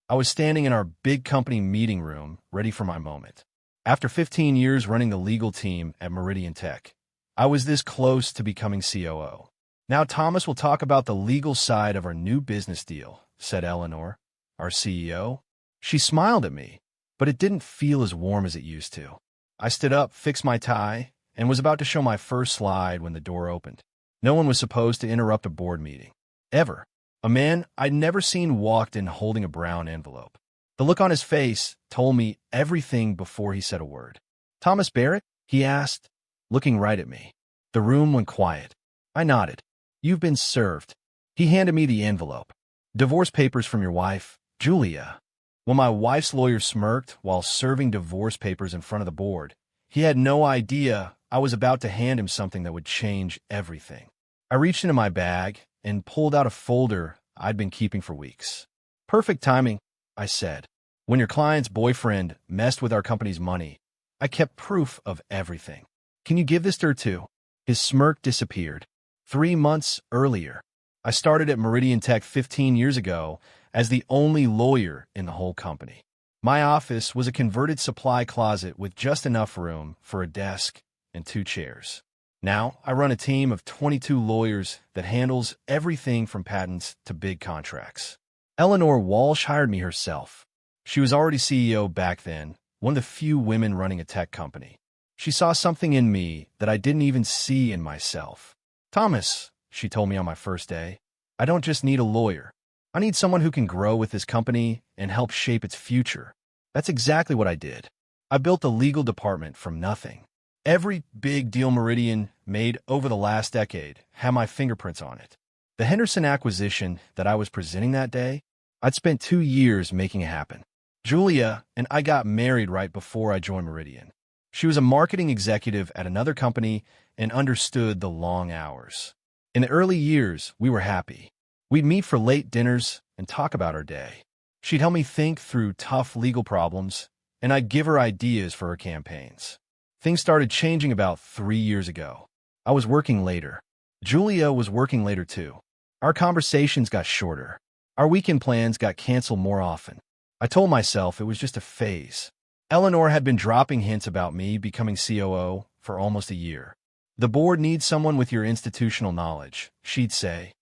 I was standing in our big company meeting room, ready for my moment. After 15 years running the legal team at Meridian Tech, I was this close to becoming COO. Now Thomas will talk about the legal side of our new business deal, said Eleanor, our CEO. She smiled at me, but it didn't feel as warm as it used to. I stood up, fixed my tie, and was about to show my first slide when the door opened. No one was supposed to interrupt a board meeting. Ever. A man I'd never seen walked in holding a brown envelope. The look on his face told me everything before he said a word. "Thomas Barrett?" he asked, looking right at me. The room went quiet. I nodded. "You've been served." He handed me the envelope. "Divorce papers from your wife, Julia." When my wife's lawyer smirked while serving divorce papers in front of the board, he had no idea I was about to hand him something that would change everything. I reached into my bag and pulled out a folder I'd been keeping for weeks. "Perfect timing," I said. "When your client's boyfriend messed with our company's money, I kept proof of everything. Can you give this to her too?" His smirk disappeared. 3 months earlier, I started at Meridian Tech 15 years ago as the only lawyer in the whole company. My office was a converted supply closet with just enough room for a desk and 2 chairs. Now, I run a team of 22 lawyers that handles everything from patents to big contracts. Eleanor Walsh hired me herself. She was already CEO back then, one of the few women running a tech company. She saw something in me that I didn't even see in myself. "Thomas," she told me on my first day, "I don't just need a lawyer. I need someone who can grow with this company and help shape its future." That's exactly what I did. I built the legal department from nothing. Every big deal Meridian made over the last decade had my fingerprints on it. The Henderson acquisition that I was presenting that day, I'd spent 2 years making it happen. Julia and I got married right before I joined Meridian. She was a marketing executive at another company and understood the long hours. In the early years, we were happy. We'd meet for late dinners and talk about our day. She'd help me think through tough legal problems, and I'd give her ideas for her campaigns. Things started changing about 3 years ago. I was working later. Julia was working later too. Our conversations got shorter. Our weekend plans got canceled more often. I told myself it was just a phase. Eleanor had been dropping hints about me becoming COO for almost a year. "The board needs someone with your institutional knowledge," she'd say.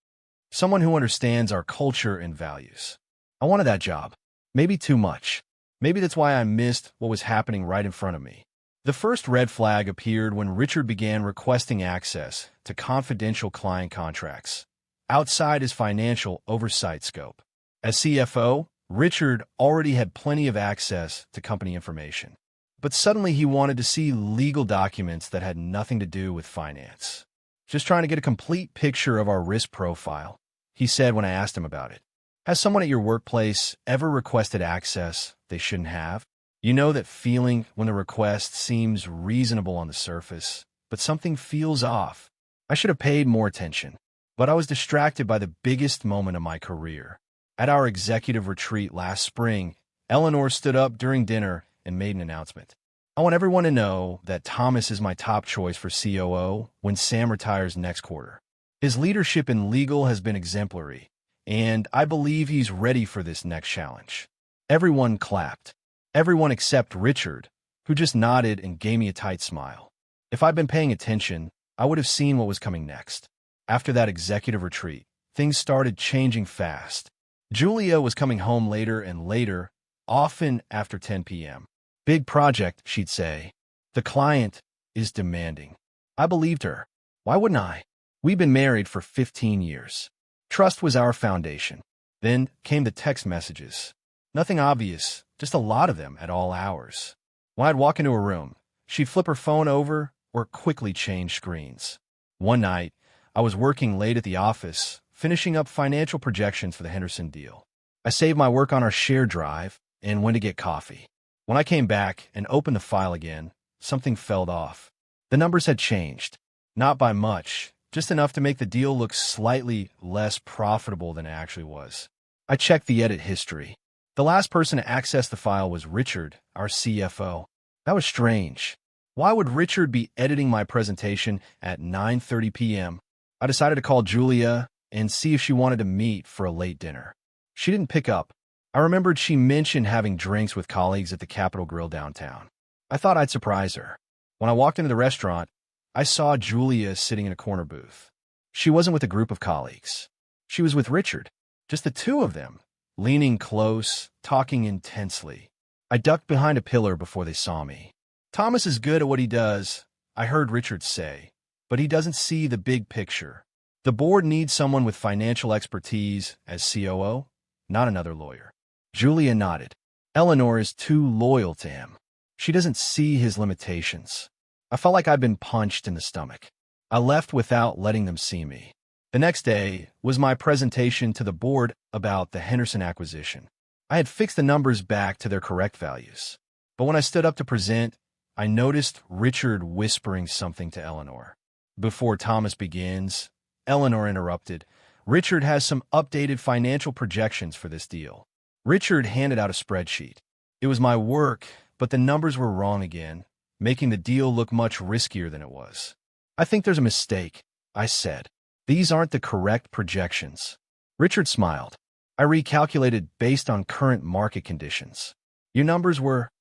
"Someone who understands our culture and values." I wanted that job. Maybe too much. Maybe that's why I missed what was happening right in front of me. The first red flag appeared when Richard began requesting access to confidential client contracts outside his financial oversight scope. As CFO, Richard already had plenty of access to company information. But suddenly he wanted to see legal documents that had nothing to do with finance. "Just trying to get a complete picture of our risk profile," he said when I asked him about it. "Has someone at your workplace ever requested access they shouldn't have? You know that feeling when the request seems reasonable on the surface, but something feels off." I should have paid more attention, but I was distracted by the biggest moment of my career. At our executive retreat last spring, Eleanor stood up during dinner and made an announcement. "I want everyone to know that Thomas is my top choice for COO when Sam retires next quarter. His leadership in legal has been exemplary, and I believe he's ready for this next challenge." Everyone clapped. Everyone except Richard, who just nodded and gave me a tight smile. If I'd been paying attention, I would have seen what was coming next. After that executive retreat, things started changing fast. Julia was coming home later and later, often after 10 p.m. "Big project," she'd say. "The client is demanding." I believed her. Why wouldn't I? We'd been married for 15 years. Trust was our foundation. Then came the text messages. Nothing obvious, just a lot of them at all hours. When I'd walk into a room, she'd flip her phone over or quickly change screens. One night, I was working late at the office, finishing up financial projections for the Henderson deal. I saved my work on our shared drive and went to get coffee. When I came back and opened the file again, something fell off. The numbers had changed. Not by much, just enough to make the deal look slightly less profitable than it actually was. I checked the edit history. The last person to access the file was Richard, our CFO. That was strange. Why would Richard be editing my presentation at 9:30 p.m.? I decided to call Julia and see if she wanted to meet for a late dinner. She didn't pick up. I remembered she mentioned having drinks with colleagues at the Capitol Grill downtown. I thought I'd surprise her. When I walked into the restaurant, I saw Julia sitting in a corner booth. She wasn't with a group of colleagues. She was with Richard, just the two of them, leaning close, talking intensely. I ducked behind a pillar before they saw me. Thomas is good at what he does, I heard Richard say, but he doesn't see the big picture. The board needs someone with financial expertise as COO, not another lawyer. Julia nodded. Eleanor is too loyal to him. She doesn't see his limitations. I felt like I'd been punched in the stomach. I left without letting them see me. The next day was my presentation to the board about the Henderson acquisition. I had fixed the numbers back to their correct values. But when I stood up to present, I noticed Richard whispering something to Eleanor. Before Thomas begins, Eleanor interrupted. Richard has some updated financial projections for this deal. Richard handed out a spreadsheet. It was my work, but the numbers were wrong again, making the deal look much riskier than it was. I think there's a mistake, I said. These aren't the correct projections. Richard smiled. I recalculated based on current market conditions. Your numbers were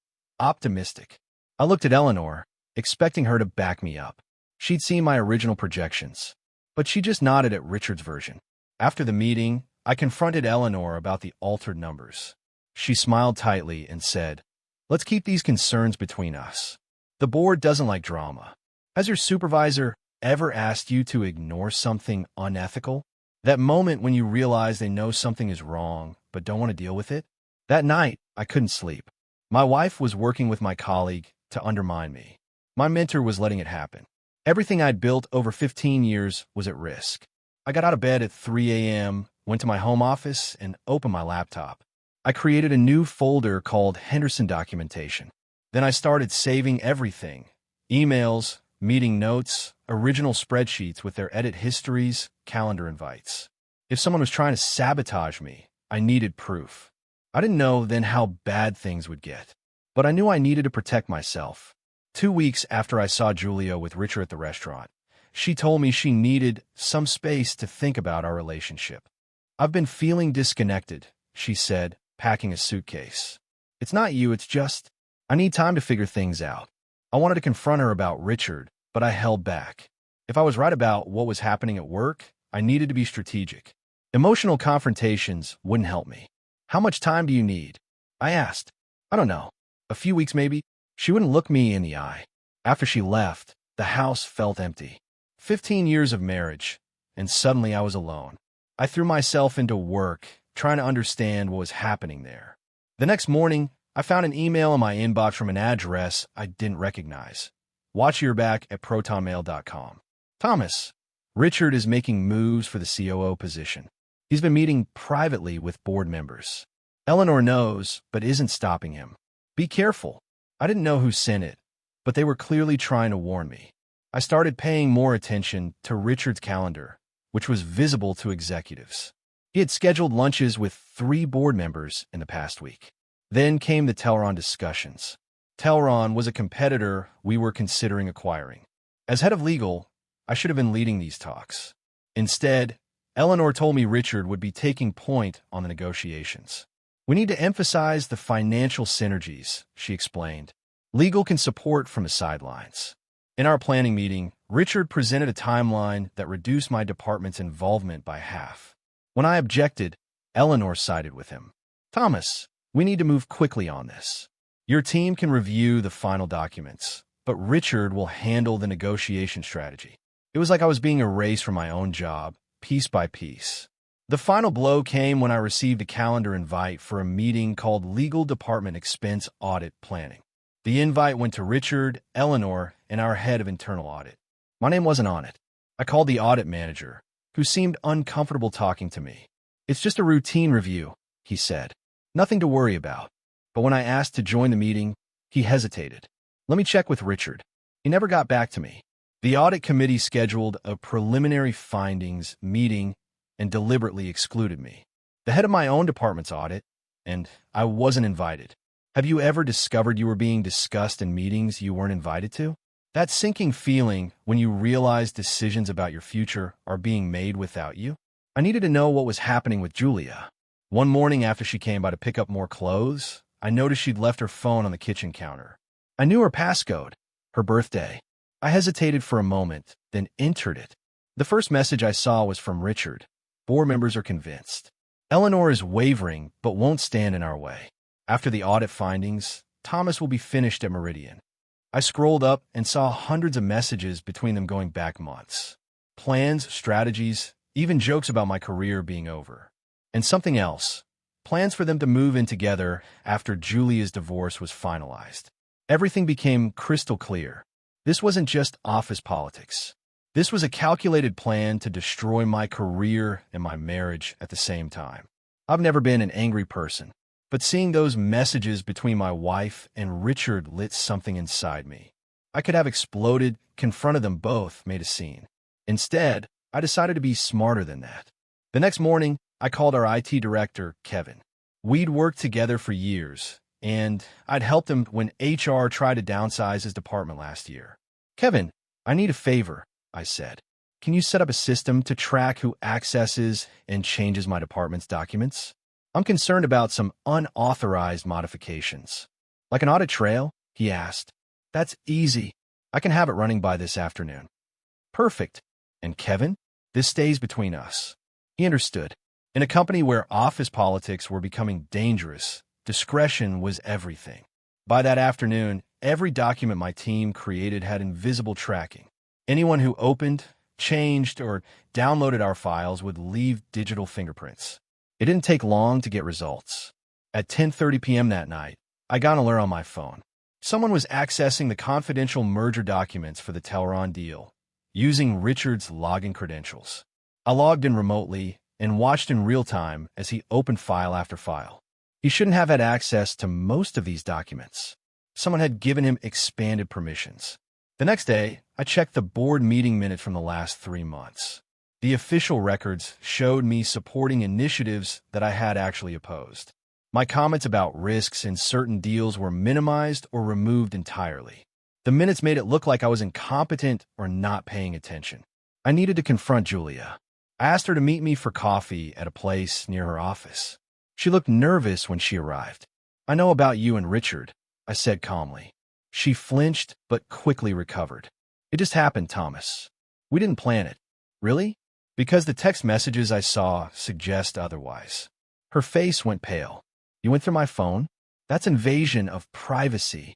optimistic. I looked at Eleanor, expecting her to back me up. She'd seen my original projections, but she just nodded at Richard's version. After the meeting, I confronted Eleanor about the altered numbers. She smiled tightly and said, "Let's keep these concerns between us. The board doesn't like drama. Has your supervisor ever asked you to ignore something unethical? That moment when you realize they know something is wrong but don't want to deal with it?" That night, I couldn't sleep. My wife was working with my colleague to undermine me. My mentor was letting it happen. Everything I'd built over 15 years was at risk. I got out of bed at 3 a.m., went to my home office, and opened my laptop. I created a new folder called Henderson Documentation. Then I started saving everything: emails, meeting notes, original spreadsheets with their edit histories, calendar invites. If someone was trying to sabotage me, I needed proof. I didn't know then how bad things would get, but I knew I needed to protect myself. 2 weeks after I saw Julia with Richard at the restaurant, she told me she needed some space to think about our relationship. "I've been feeling disconnected," she said, packing a suitcase. "It's not you, it's just, I need time to figure things out." I wanted to confront her about Richard, but I held back. If I was right about what was happening at work, I needed to be strategic. Emotional confrontations wouldn't help me. "How much time do you need?" I asked. "I don't know. A few weeks maybe." She wouldn't look me in the eye. After she left, the house felt empty. 15 years of marriage, and suddenly I was alone. I threw myself into work, trying to understand what was happening there. The next morning, I found an email in my inbox from an address I didn't recognize. Watch your back at protonmail.com. "Thomas, Richard is making moves for the COO position. He's been meeting privately with board members. Eleanor knows, but isn't stopping him. Be careful." I didn't know who sent it, but they were clearly trying to warn me. I started paying more attention to Richard's calendar, which was visible to executives. He had scheduled lunches with 3 board members in the past week. Then came the Telron discussions. Telron was a competitor we were considering acquiring. As head of legal, I should have been leading these talks. Instead, Eleanor told me Richard would be taking point on the negotiations. "We need to emphasize the financial synergies," she explained. "Legal can support from the sidelines." In our planning meeting, Richard presented a timeline that reduced my department's involvement by half. When I objected, Eleanor sided with him. "Thomas, we need to move quickly on this. Your team can review the final documents, but Richard will handle the negotiation strategy." It was like I was being erased from my own job, piece by piece. The final blow came when I received a calendar invite for a meeting called Legal Department Expense Audit Planning. The invite went to Richard, Eleanor, and our head of internal audit. My name wasn't on it. I called the audit manager, who seemed uncomfortable talking to me. "It's just a routine review," he said. "Nothing to worry about." But when I asked to join the meeting, he hesitated. "Let me check with Richard." He never got back to me. The audit committee scheduled a preliminary findings meeting and deliberately excluded me. The head of my own department's audit, and I wasn't invited. Have you ever discovered you were being discussed in meetings you weren't invited to? That sinking feeling when you realize decisions about your future are being made without you? I needed to know what was happening with Julia. One morning after she came by to pick up more clothes, I noticed she'd left her phone on the kitchen counter. I knew her passcode, her birthday. I hesitated for a moment, then entered it. The first message I saw was from Richard. Board members are convinced. Eleanor is wavering, but won't stand in our way. After the audit findings, Thomas will be finished at Meridian. I scrolled up and saw hundreds of messages between them going back months. Plans, strategies, even jokes about my career being over. And something else. Plans for them to move in together after Julia's divorce was finalized. Everything became crystal clear. This wasn't just office politics. This was a calculated plan to destroy my career and my marriage at the same time. I've never been an angry person, but seeing those messages between my wife and Richard lit something inside me. I could have exploded, confronted them both, made a scene. Instead, I decided to be smarter than that. The next morning, I called our IT director, Kevin. We'd worked together for years, and I'd helped him when HR tried to downsize his department last year. Kevin, I need a favor, I said. Can you set up a system to track who accesses and changes my department's documents? I'm concerned about some unauthorized modifications. Like an audit trail? He asked. That's easy. I can have it running by this afternoon. Perfect. And Kevin? This stays between us. He understood. In a company where office politics were becoming dangerous, discretion was everything. By that afternoon, every document my team created had invisible tracking. Anyone who opened, changed, or downloaded our files would leave digital fingerprints. It didn't take long to get results. At 10:30 p.m. that night, I got an alert on my phone. Someone was accessing the confidential merger documents for the Telron deal, using Richard's login credentials. I logged in remotely and watched in real time as he opened file after file. He shouldn't have had access to most of these documents. Someone had given him expanded permissions. The next day, I checked the board meeting minutes from the last 3 months. The official records showed me supporting initiatives that I had actually opposed. My comments about risks in certain deals were minimized or removed entirely. The minutes made it look like I was incompetent or not paying attention. I needed to confront Julia. I asked her to meet me for coffee at a place near her office. She looked nervous when she arrived. I know about you and Richard, I said calmly. She flinched, but quickly recovered. It just happened, Thomas. We didn't plan it. Really? Because the text messages I saw suggest otherwise. Her face went pale. You went through my phone? That's invasion of privacy.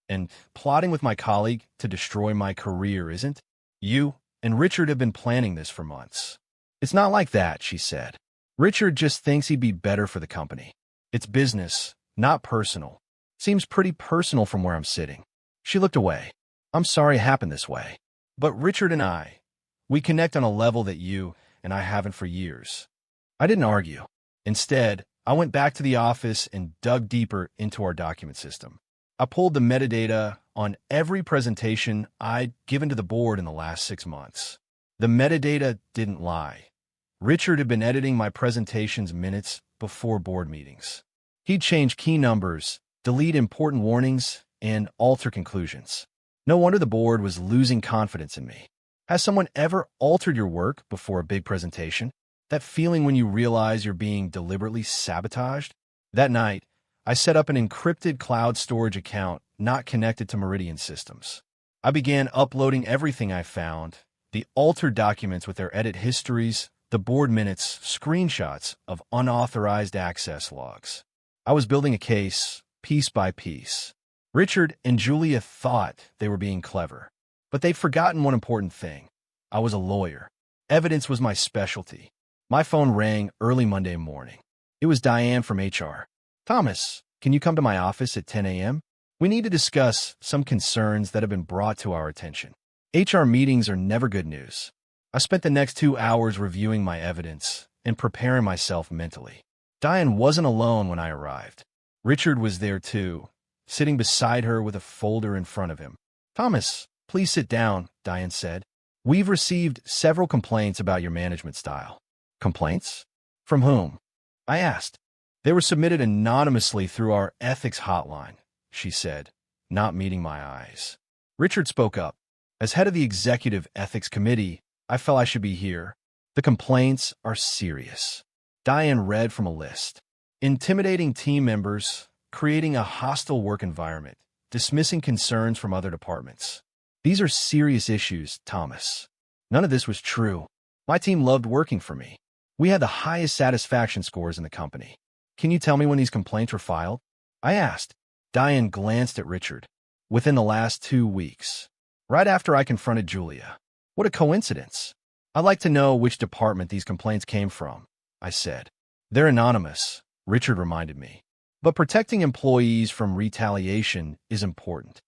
And plotting with my colleague to destroy my career, isn't? You and Richard have been planning this for months. It's not like that, she said. Richard just thinks he'd be better for the company. It's business, not personal. Seems pretty personal from where I'm sitting. She looked away. I'm sorry it happened this way. But Richard and we connect on a level that you and I haven't for years. I didn't argue. Instead, I went back to the office and dug deeper into our document system. I pulled the metadata on every presentation I'd given to the board in the last 6 months. The metadata didn't lie. Richard had been editing my presentation's minutes before board meetings. He'd change key numbers, delete important warnings, and alter conclusions. No wonder the board was losing confidence in me. Has someone ever altered your work before a big presentation? That feeling when you realize you're being deliberately sabotaged? That night, I set up an encrypted cloud storage account not connected to Meridian systems. I began uploading everything I found, the altered documents with their edit histories, the board minutes, screenshots of unauthorized access logs. I was building a case, piece by piece. Richard and Julia thought they were being clever, but they'd forgotten one important thing. I was a lawyer. Evidence was my specialty. My phone rang early Monday morning. It was Diane from HR. Thomas, can you come to my office at 10 a.m.? We need to discuss some concerns that have been brought to our attention. HR meetings are never good news. I spent the next 2 hours reviewing my evidence and preparing myself mentally. Diane wasn't alone when I arrived. Richard was there too, sitting beside her with a folder in front of him. Thomas, please sit down, Diane said. We've received several complaints about your management style. Complaints? From whom? I asked. They were submitted anonymously through our ethics hotline, she said, not meeting my eyes. Richard spoke up. As head of the executive ethics committee, I felt I should be here. The complaints are serious. Diane read from a list. Intimidating team members, creating a hostile work environment, dismissing concerns from other departments. These are serious issues, Thomas. None of this was true. My team loved working for me. We had the highest satisfaction scores in the company. Can you tell me when these complaints were filed? I asked. Diane glanced at Richard. Within the last 2 weeks. Right after I confronted Julia. What a coincidence. I'd like to know which department these complaints came from, I said. They're anonymous, Richard reminded me. But protecting employees from retaliation is important.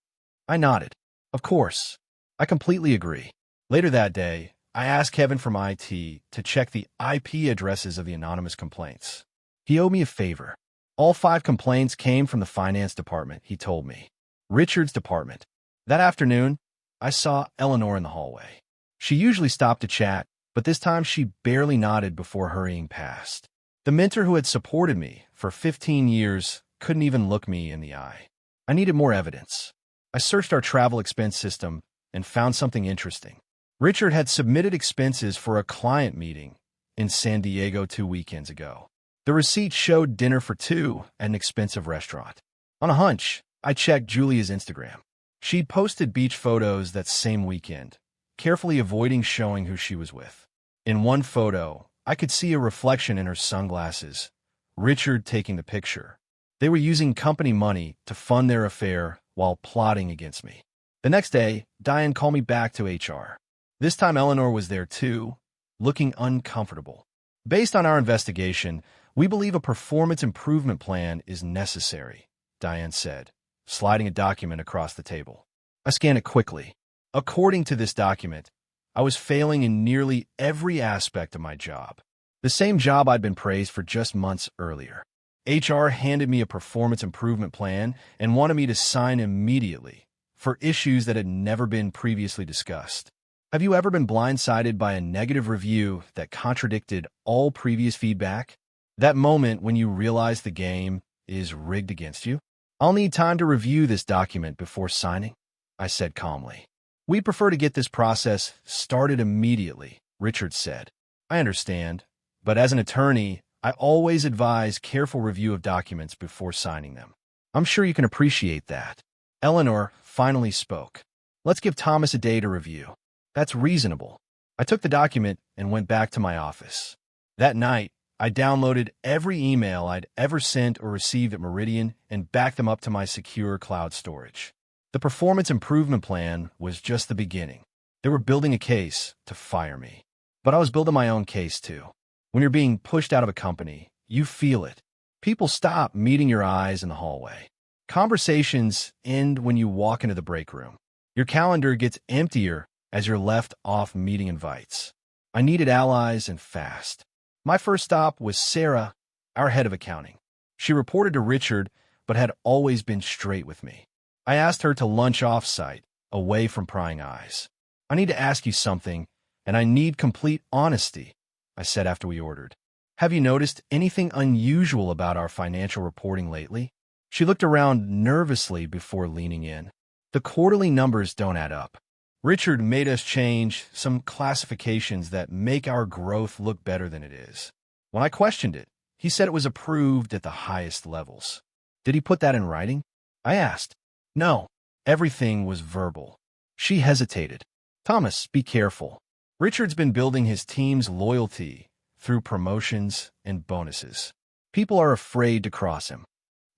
I nodded. Of course. I completely agree. Later that day, I asked Kevin from IT to check the IP addresses of the anonymous complaints. He owed me a favor. All 5 complaints came from the finance department, he told me. Richard's department. That afternoon, I saw Eleanor in the hallway. She usually stopped to chat, but this time she barely nodded before hurrying past. The mentor who had supported me for 15 years couldn't even look me in the eye. I needed more evidence. I searched our travel expense system and found something interesting. Richard had submitted expenses for a client meeting in San Diego 2 weekends ago. The receipt showed dinner for 2 at an expensive restaurant. On a hunch, I checked Julia's Instagram. She'd posted beach photos that same weekend, carefully avoiding showing who she was with. In one photo, I could see a reflection in her sunglasses, Richard taking the picture. They were using company money to fund their affair while plotting against me. The next day, Diane called me back to HR. This time Eleanor was there too, looking uncomfortable. Based on our investigation, we believe a performance improvement plan is necessary, Diane said, sliding a document across the table. I scanned it quickly. According to this document, I was failing in nearly every aspect of my job. The same job I'd been praised for just months earlier. HR handed me a performance improvement plan and wanted me to sign immediately for issues that had never been previously discussed. Have you ever been blindsided by a negative review that contradicted all previous feedback? That moment when you realize the game is rigged against you? I'll need time to review this document before signing, I said calmly. We'd prefer to get this process started immediately, Richard said. I understand, but as an attorney, I always advise careful review of documents before signing them. I'm sure you can appreciate that. Eleanor finally spoke. Let's give Thomas a day to review. That's reasonable. I took the document and went back to my office. That night, I downloaded every email I'd ever sent or received at Meridian and backed them up to my secure cloud storage. The performance improvement plan was just the beginning. They were building a case to fire me. But I was building my own case too. When you're being pushed out of a company, you feel it. People stop meeting your eyes in the hallway. Conversations end when you walk into the break room. Your calendar gets emptier as you're left off meeting invites. I needed allies and fast. My first stop was Sarah, our head of accounting. She reported to Richard, but had always been straight with me. I asked her to lunch off-site, away from prying eyes. I need to ask you something, and I need complete honesty, I said after we ordered. Have you noticed anything unusual about our financial reporting lately? She looked around nervously before leaning in. The quarterly numbers don't add up. Richard made us change some classifications that make our growth look better than it is. When I questioned it, he said it was approved at the highest levels. Did he put that in writing? I asked. No, everything was verbal. She hesitated. Thomas, be careful. Richard's been building his team's loyalty through promotions and bonuses. People are afraid to cross him.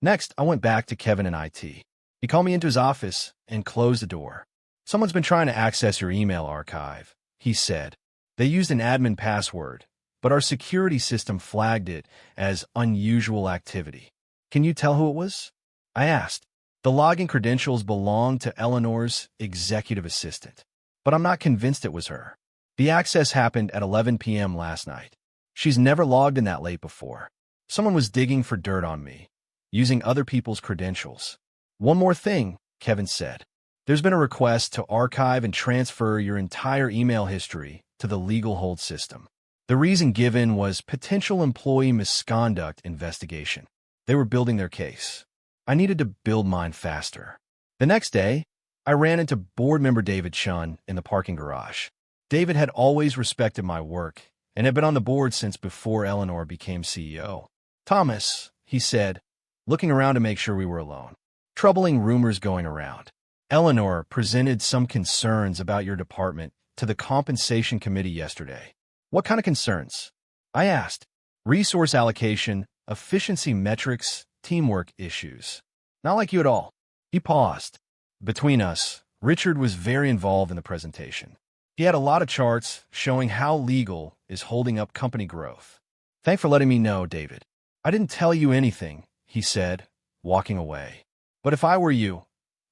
Next, I went back to Kevin in IT. He called me into his office and closed the door. Someone's been trying to access your email archive, he said. They used an admin password, but our security system flagged it as unusual activity. Can you tell who it was? I asked. The login credentials belong to Eleanor's executive assistant, but I'm not convinced it was her. The access happened at 11 p.m. last night. She's never logged in that late before. Someone was digging for dirt on me, using other people's credentials. One more thing, Kevin said. There's been a request to archive and transfer your entire email history to the legal hold system. The reason given was potential employee misconduct investigation. They were building their case. I needed to build mine faster. The next day, I ran into board member David Chun in the parking garage. David had always respected my work and had been on the board since before Eleanor became CEO. "Thomas," he said, looking around to make sure we were alone. "Troubling rumors going around. Eleanor presented some concerns about your department to the compensation committee yesterday." "What kind of concerns?" I asked. "Resource allocation, efficiency metrics, teamwork issues." "Not like you at all." He paused. Between us, Richard was very involved in the presentation. He had a lot of charts showing how legal is holding up company growth. "Thanks for letting me know, David. I didn't tell you anything," he said, walking away. "But if I were you,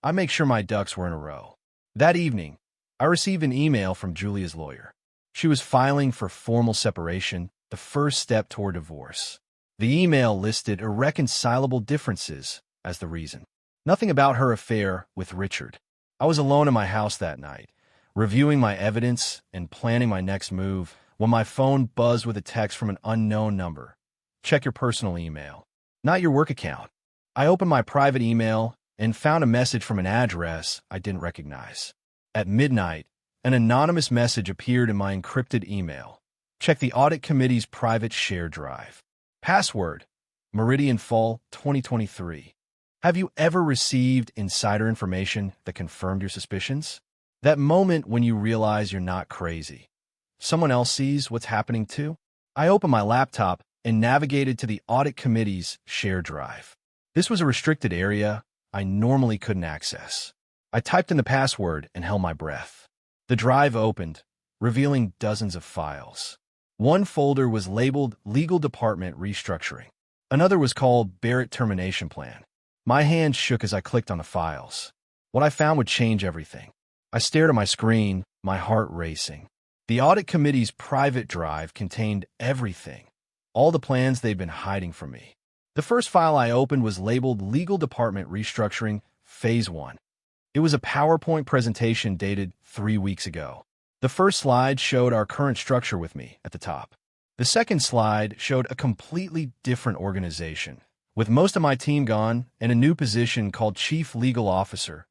I'd make sure my ducks were in a row." That evening, I received an email from Julia's lawyer. She was filing for formal separation, the first step toward divorce. The email listed irreconcilable differences as the reason. Nothing about her affair with Richard. I was alone in my house that night, reviewing my evidence and planning my next move, when my phone buzzed with a text from an unknown number. "Check your personal email, not your work account." I opened my private email and found a message from an address I didn't recognize. At midnight, an anonymous message appeared in my encrypted email. "Check the audit committee's private share drive. Password, Meridian Fall 2023. Have you ever received insider information that confirmed your suspicions?" That moment when you realize you're not crazy. Someone else sees what's happening too. I opened my laptop and navigated to the audit committee's share drive. This was a restricted area I normally couldn't access. I typed in the password and held my breath. The drive opened, revealing dozens of files. One folder was labeled Legal Department Restructuring. Another was called Barrett Termination Plan. My hand shook as I clicked on the files. What I found would change everything. I stared at my screen, my heart racing. The audit committee's private drive contained everything, all the plans they'd been hiding from me. The first file I opened was labeled Legal Department Restructuring Phase 1. It was a PowerPoint presentation dated 3 weeks ago. The first slide showed our current structure with me at the top. The second slide showed a completely different organization, with most of my team gone and a new position called Chief Legal Officer.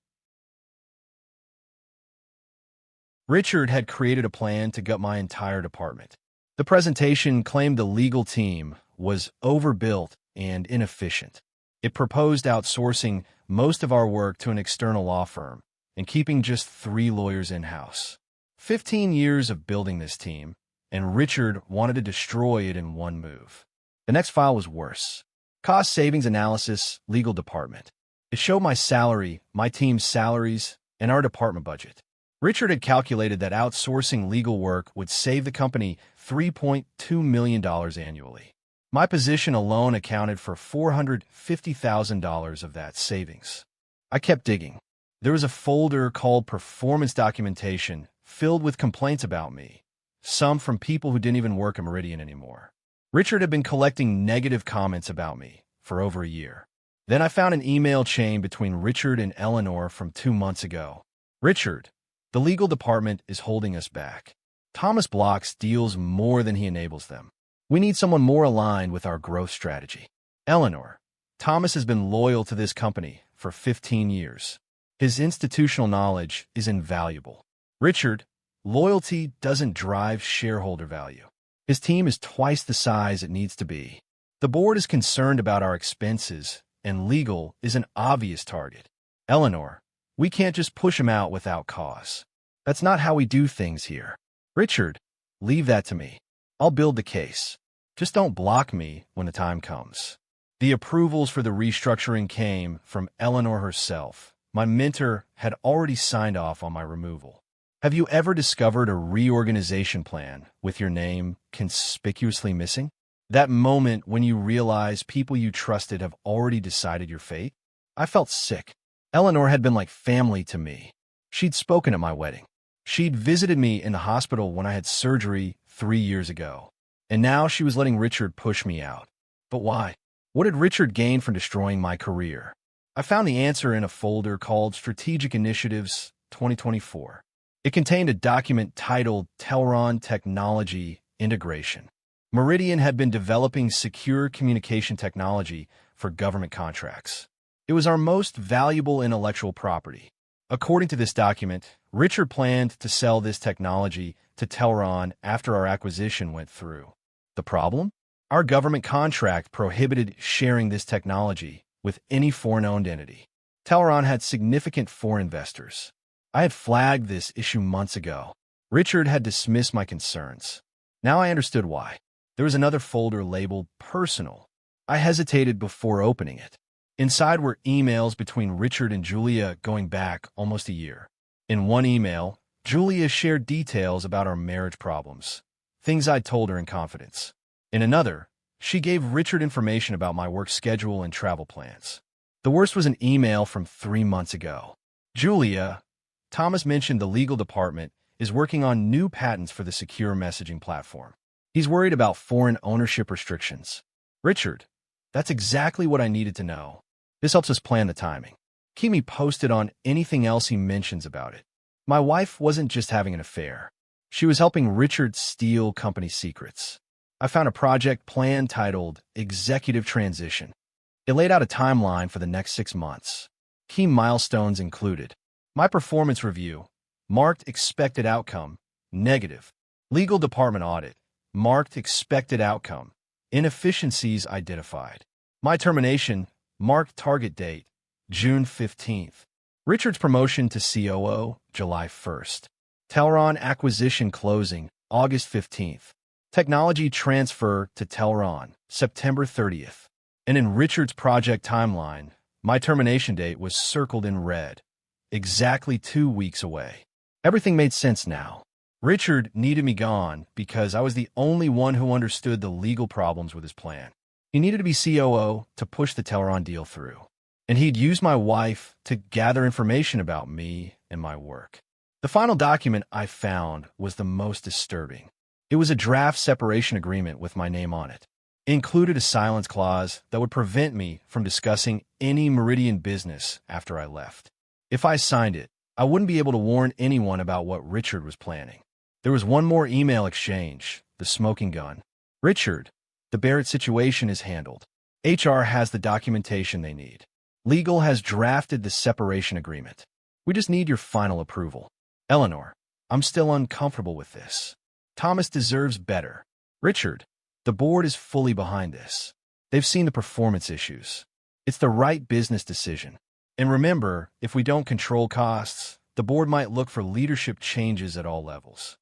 Richard had created a plan to gut my entire department. The presentation claimed the legal team was overbuilt and inefficient. It proposed outsourcing most of our work to an external law firm and keeping just 3 lawyers in-house. 15 years of building this team, and Richard wanted to destroy it in one move. The next file was worse. Cost savings analysis, legal department. It showed my salary, my team's salaries, and our department budget. Richard had calculated that outsourcing legal work would save the company $3.2 million annually. My position alone accounted for $450,000 of that savings. I kept digging. There was a folder called Performance Documentation filled with complaints about me, some from people who didn't even work at Meridian anymore. Richard had been collecting negative comments about me for over a year. Then I found an email chain between Richard and Eleanor from 2 months ago. "Richard, the legal department is holding us back. Thomas blocks deals more than he enables them. We need someone more aligned with our growth strategy. Eleanor, Thomas has been loyal to this company for 15 years. His institutional knowledge is invaluable. Richard, loyalty doesn't drive shareholder value. His team is twice the size it needs to be. The board is concerned about our expenses, and legal is an obvious target. Eleanor, we can't just push him out without cause. That's not how we do things here. Richard, leave that to me. I'll build the case. Just don't block me when the time comes." The approvals for the restructuring came from Eleanor herself. My mentor had already signed off on my removal. Have you ever discovered a reorganization plan with your name conspicuously missing? That moment when you realize people you trusted have already decided your fate? I felt sick. Eleanor had been like family to me. She'd spoken at my wedding. She'd visited me in the hospital when I had surgery 3 years ago. And now she was letting Richard push me out. But why? What did Richard gain from destroying my career? I found the answer in a folder called Strategic Initiatives 2024. It contained a document titled Telron Technology Integration. Meridian had been developing secure communication technology for government contracts. It was our most valuable intellectual property. According to this document, Richard planned to sell this technology to Telron after our acquisition went through. The problem? Our government contract prohibited sharing this technology with any foreign-owned entity. Telron had significant foreign investors. I had flagged this issue months ago. Richard had dismissed my concerns. Now I understood why. There was another folder labeled Personal. I hesitated before opening it. Inside were emails between Richard and Julia going back almost a year. In one email, Julia shared details about our marriage problems, things I'd told her in confidence. In another, she gave Richard information about my work schedule and travel plans. The worst was an email from 3 months ago. Julia, Thomas mentioned the legal department is working on new patents for the secure messaging platform. He's worried about foreign ownership restrictions. Richard, that's exactly what I needed to know. This helps us plan the timing. Keep me posted on anything else he mentions about it. My wife wasn't just having an affair. She was helping Richard steal company secrets. I found a project plan titled Executive Transition. It laid out a timeline for the next 6 months. Key milestones included my performance review, marked expected outcome, negative. Legal department audit, marked expected outcome, inefficiencies identified. My termination, marked target date, June 15th. Richard's promotion to COO, July 1st. Telron acquisition closing, August 15th. Technology transfer to Telron, September 30th. And in Richard's project timeline, my termination date was circled in red, exactly 2 weeks away. Everything made sense now. Richard needed me gone because I was the only one who understood the legal problems with his plan. He needed to be COO to push the Telron deal through. And he'd use my wife to gather information about me and my work. The final document I found was the most disturbing. It was a draft separation agreement with my name on it. It included a silence clause that would prevent me from discussing any Meridian business after I left. If I signed it, I wouldn't be able to warn anyone about what Richard was planning. There was one more email exchange, the smoking gun. Richard, the Barrett situation is handled. HR has the documentation they need. Legal has drafted the separation agreement. We just need your final approval. Eleanor, I'm still uncomfortable with this. Thomas deserves better. Richard, the board is fully behind this. They've seen the performance issues. It's the right business decision. And remember, if we don't control costs, the board might look for leadership changes at all levels.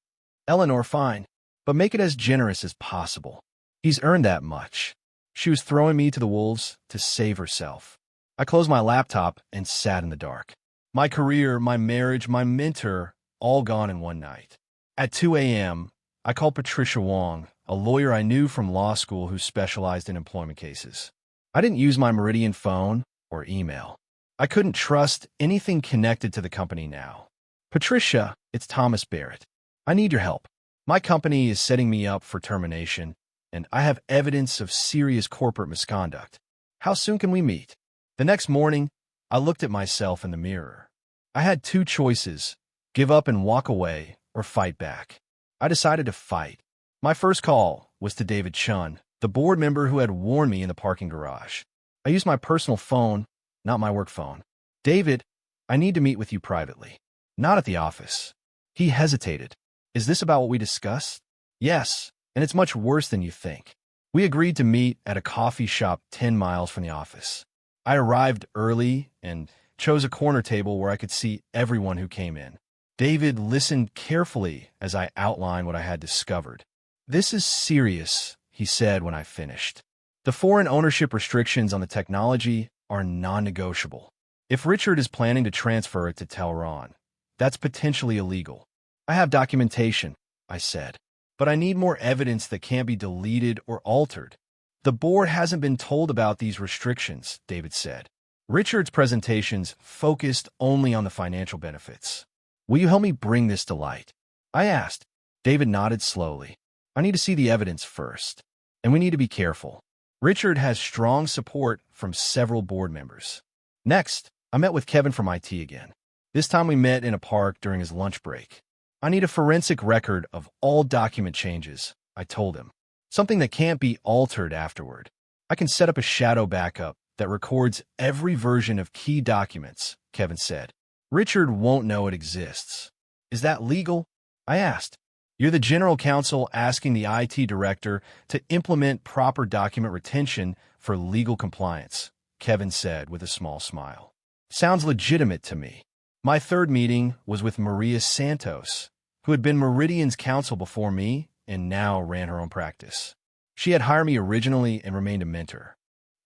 Eleanor, fine, but make it as generous as possible. He's earned that much. She was throwing me to the wolves to save herself. I closed my laptop and sat in the dark. My career, my marriage, my mentor, all gone in one night. At 2 a.m., I called Patricia Wong, a lawyer I knew from law school who specialized in employment cases. I didn't use my Meridian phone or email. I couldn't trust anything connected to the company now. Patricia, it's Thomas Barrett. I need your help. My company is setting me up for termination, and I have evidence of serious corporate misconduct. How soon can we meet? The next morning, I looked at myself in the mirror. I had 2 choices, give up and walk away or fight back. I decided to fight. My first call was to David Chun, the board member who had warned me in the parking garage. I used my personal phone, not my work phone. David, I need to meet with you privately. Not at the office. He hesitated. Is this about what we discussed? Yes, and it's much worse than you think. We agreed to meet at a coffee shop 10 miles from the office. I arrived early and chose a corner table where I could see everyone who came in. David listened carefully as I outlined what I had discovered. This is serious, he said when I finished. The foreign ownership restrictions on the technology are non-negotiable. If Richard is planning to transfer it to Telron, that's potentially illegal. I have documentation, I said, but I need more evidence that can't be deleted or altered. The board hasn't been told about these restrictions, David said. Richard's presentations focused only on the financial benefits. Will you help me bring this to light? I asked. David nodded slowly. I need to see the evidence first, and we need to be careful. Richard has strong support from several board members. Next, I met with Kevin from IT again. This time we met in a park during his lunch break. I need a forensic record of all document changes, I told him. Something that can't be altered afterward. I can set up a shadow backup that records every version of key documents, Kevin said. Richard won't know it exists. Is that legal? I asked. You're the general counsel asking the IT director to implement proper document retention for legal compliance, Kevin said with a small smile. Sounds legitimate to me. My third meeting was with Maria Santos, who had been Meridian's counsel before me and now ran her own practice. She had hired me originally and remained a mentor.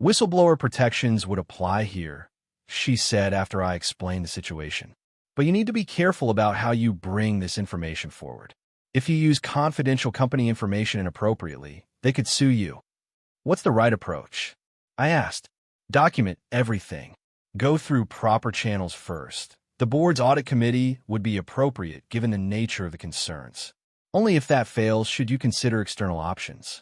Whistleblower protections would apply here, she said after I explained the situation. But you need to be careful about how you bring this information forward. If you use confidential company information inappropriately, they could sue you. What's the right approach? I asked. Document everything. Go through proper channels first. The board's audit committee would be appropriate given the nature of the concerns. Only if that fails should you consider external options.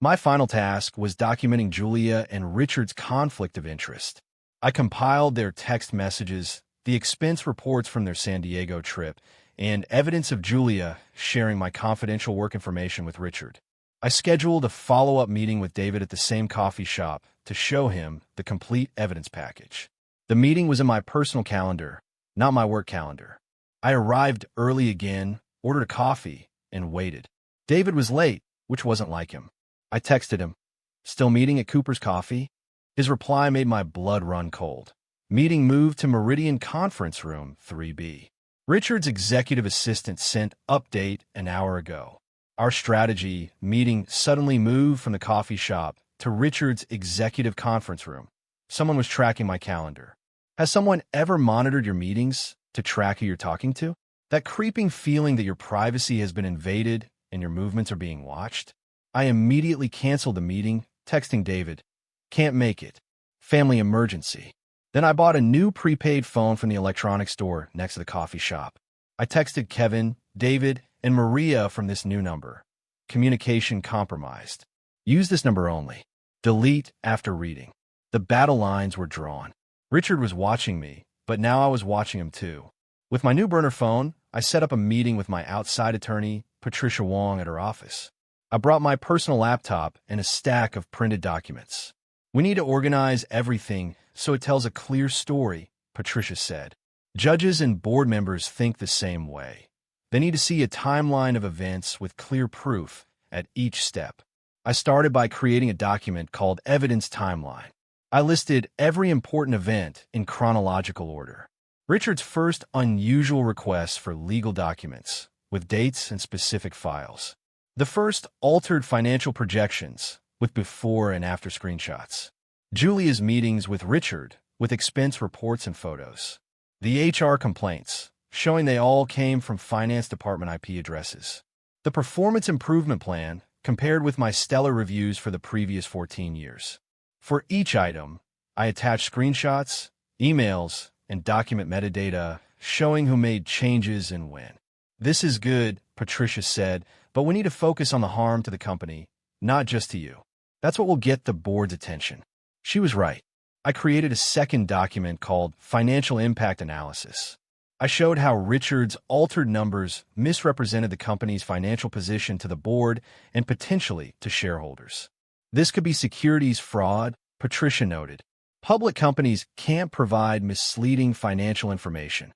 My final task was documenting Julia and Richard's conflict of interest. I compiled their text messages, the expense reports from their San Diego trip, and evidence of Julia sharing my confidential work information with Richard. I scheduled a follow-up meeting with David at the same coffee shop to show him the complete evidence package. The meeting was in my personal calendar, not my work calendar. I arrived early again, ordered a coffee, and waited. David was late, which wasn't like him. I texted him, "Still meeting at Cooper's Coffee?" His reply made my blood run cold. Meeting moved to Meridian Conference Room 3B. Richard's executive assistant sent update an hour ago. Our strategy meeting suddenly moved from the coffee shop to Richard's executive conference room. Someone was tracking my calendar. Has someone ever monitored your meetings to track who you're talking to? That creeping feeling that your privacy has been invaded and your movements are being watched? I immediately canceled the meeting, texting David, "Can't make it. Family emergency." Then I bought a new prepaid phone from the electronics store next to the coffee shop. I texted Kevin, David, and Maria from this new number. Communication compromised. Use this number only. Delete after reading. The battle lines were drawn. Richard was watching me, but now I was watching him too. With my new burner phone, I set up a meeting with my outside attorney, Patricia Wong, at her office. I brought my personal laptop and a stack of printed documents. We need to organize everything so it tells a clear story, Patricia said. Judges and board members think the same way. They need to see a timeline of events with clear proof at each step. I started by creating a document called Evidence Timeline. I listed every important event in chronological order. Richard's first unusual request for legal documents, with dates and specific files. The first altered financial projections, with before and after screenshots. Julia's meetings with Richard, with expense reports and photos. The HR complaints, showing they all came from finance department IP addresses. The performance improvement plan, compared with my stellar reviews for the previous 14 years. For each item, I attached screenshots, emails, and document metadata showing who made changes and when. This is good, Patricia said, but we need to focus on the harm to the company, not just to you. That's what will get the board's attention. She was right. I created a second document called Financial Impact Analysis. I showed how Richard's altered numbers misrepresented the company's financial position to the board and potentially to shareholders. This could be securities fraud, Patricia noted. Public companies can't provide misleading financial information.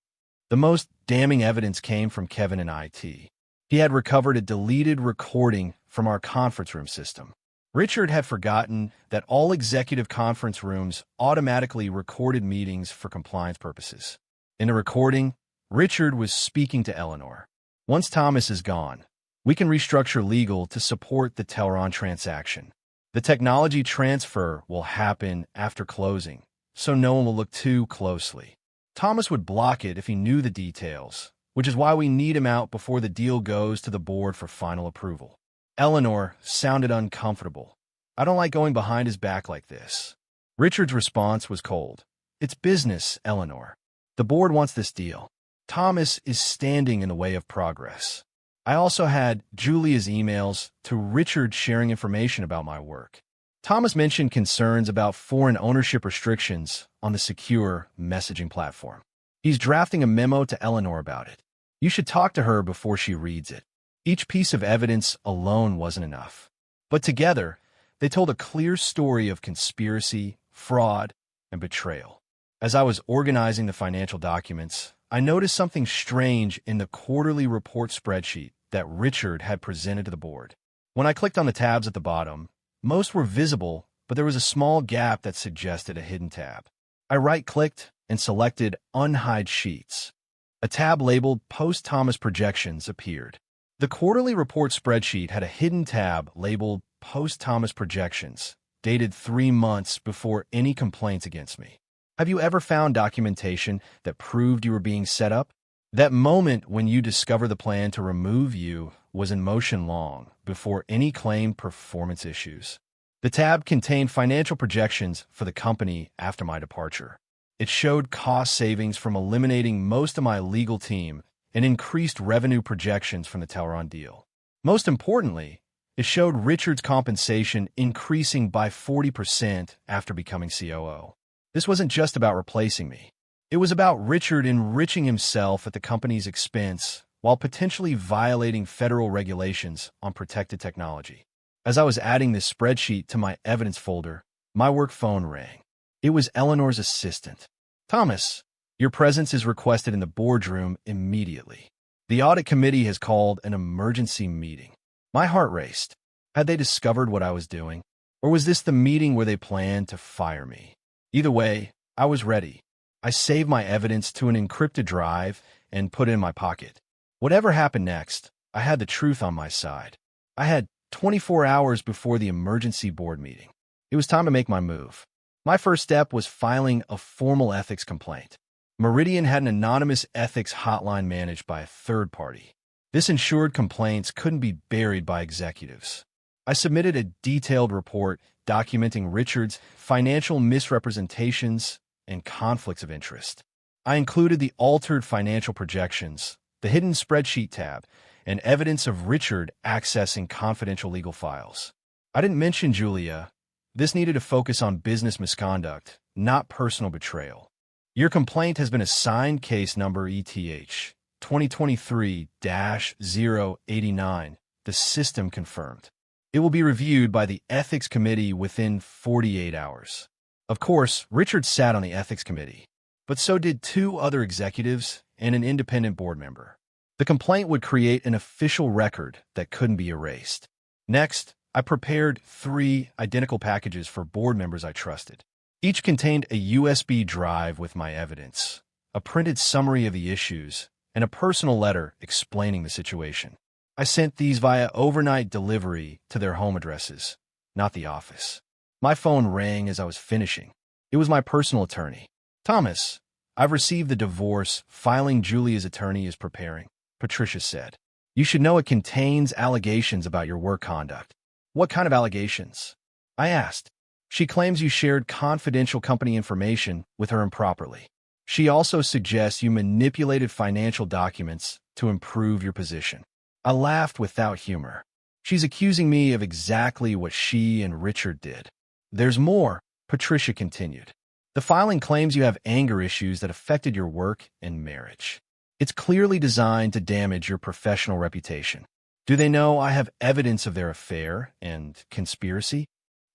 The most damning evidence came from Kevin in IT. He had recovered a deleted recording from our conference room system. Richard had forgotten that all executive conference rooms automatically recorded meetings for compliance purposes. In the recording, Richard was speaking to Eleanor. Once Thomas is gone, we can restructure legal to support the Telron transaction. The technology transfer will happen after closing, so no one will look too closely. Thomas would block it if he knew the details, which is why we need him out before the deal goes to the board for final approval. Eleanor sounded uncomfortable. I don't like going behind his back like this. Richard's response was cold. It's business, Eleanor. The board wants this deal. Thomas is standing in the way of progress. I also had Julia's emails to Richard sharing information about my work. Thomas mentioned concerns about foreign ownership restrictions on the secure messaging platform. He's drafting a memo to Eleanor about it. You should talk to her before she reads it. Each piece of evidence alone wasn't enough. But together, they told a clear story of conspiracy, fraud, and betrayal. As I was organizing the financial documents, I noticed something strange in the quarterly report spreadsheet that Richard had presented to the board. When I clicked on the tabs at the bottom, most were visible, but there was a small gap that suggested a hidden tab. I right-clicked and selected Unhide Sheets. A tab labeled Post-Thomas Projections appeared. The quarterly report spreadsheet had a hidden tab labeled Post-Thomas Projections, dated 3 months before any complaints against me. Have you ever found documentation that proved you were being set up? That moment when you discover the plan to remove you was in motion long before any claimed performance issues. The tab contained financial projections for the company after my departure. It showed cost savings from eliminating most of my legal team and increased revenue projections from the Telron deal. Most importantly, it showed Richard's compensation increasing by 40% after becoming COO. This wasn't just about replacing me. It was about Richard enriching himself at the company's expense while potentially violating federal regulations on protected technology. As I was adding this spreadsheet to my evidence folder, my work phone rang. It was Eleanor's assistant. "Thomas, your presence is requested in the boardroom immediately. The audit committee has called an emergency meeting." My heart raced. Had they discovered what I was doing? Or was this the meeting where they planned to fire me? Either way, I was ready. I saved my evidence to an encrypted drive and put it in my pocket. Whatever happened next, I had the truth on my side. I had 24 hours before the emergency board meeting. It was time to make my move. My first step was filing a formal ethics complaint. Meridian had an anonymous ethics hotline managed by a third party. This ensured complaints couldn't be buried by executives. I submitted a detailed report documenting Richard's financial misrepresentations and conflicts of interest. I included the altered financial projections, the hidden spreadsheet tab, and evidence of Richard accessing confidential legal files. I didn't mention Julia. This needed to focus on business misconduct, not personal betrayal. Your complaint has been assigned case number ETH 2023-089. The system confirmed. It will be reviewed by the Ethics Committee within 48 hours. Of course, Richard sat on the Ethics Committee, but so did 2 other executives and an independent board member. The complaint would create an official record that couldn't be erased. Next, I prepared 3 identical packages for board members I trusted. Each contained a USB drive with my evidence, a printed summary of the issues, and a personal letter explaining the situation. I sent these via overnight delivery to their home addresses, not the office. My phone rang as I was finishing. It was my personal attorney. "Thomas, I've received the divorce filing Julia's attorney is preparing," Patricia said. "You should know it contains allegations about your work conduct." "What kind of allegations?" I asked. "She claims you shared confidential company information with her improperly. She also suggests you manipulated financial documents to improve your position." I laughed without humor. "She's accusing me of exactly what she and Richard did." "There's more," Patricia continued. "The filing claims you have anger issues that affected your work and marriage. It's clearly designed to damage your professional reputation. Do they know I have evidence of their affair and conspiracy?"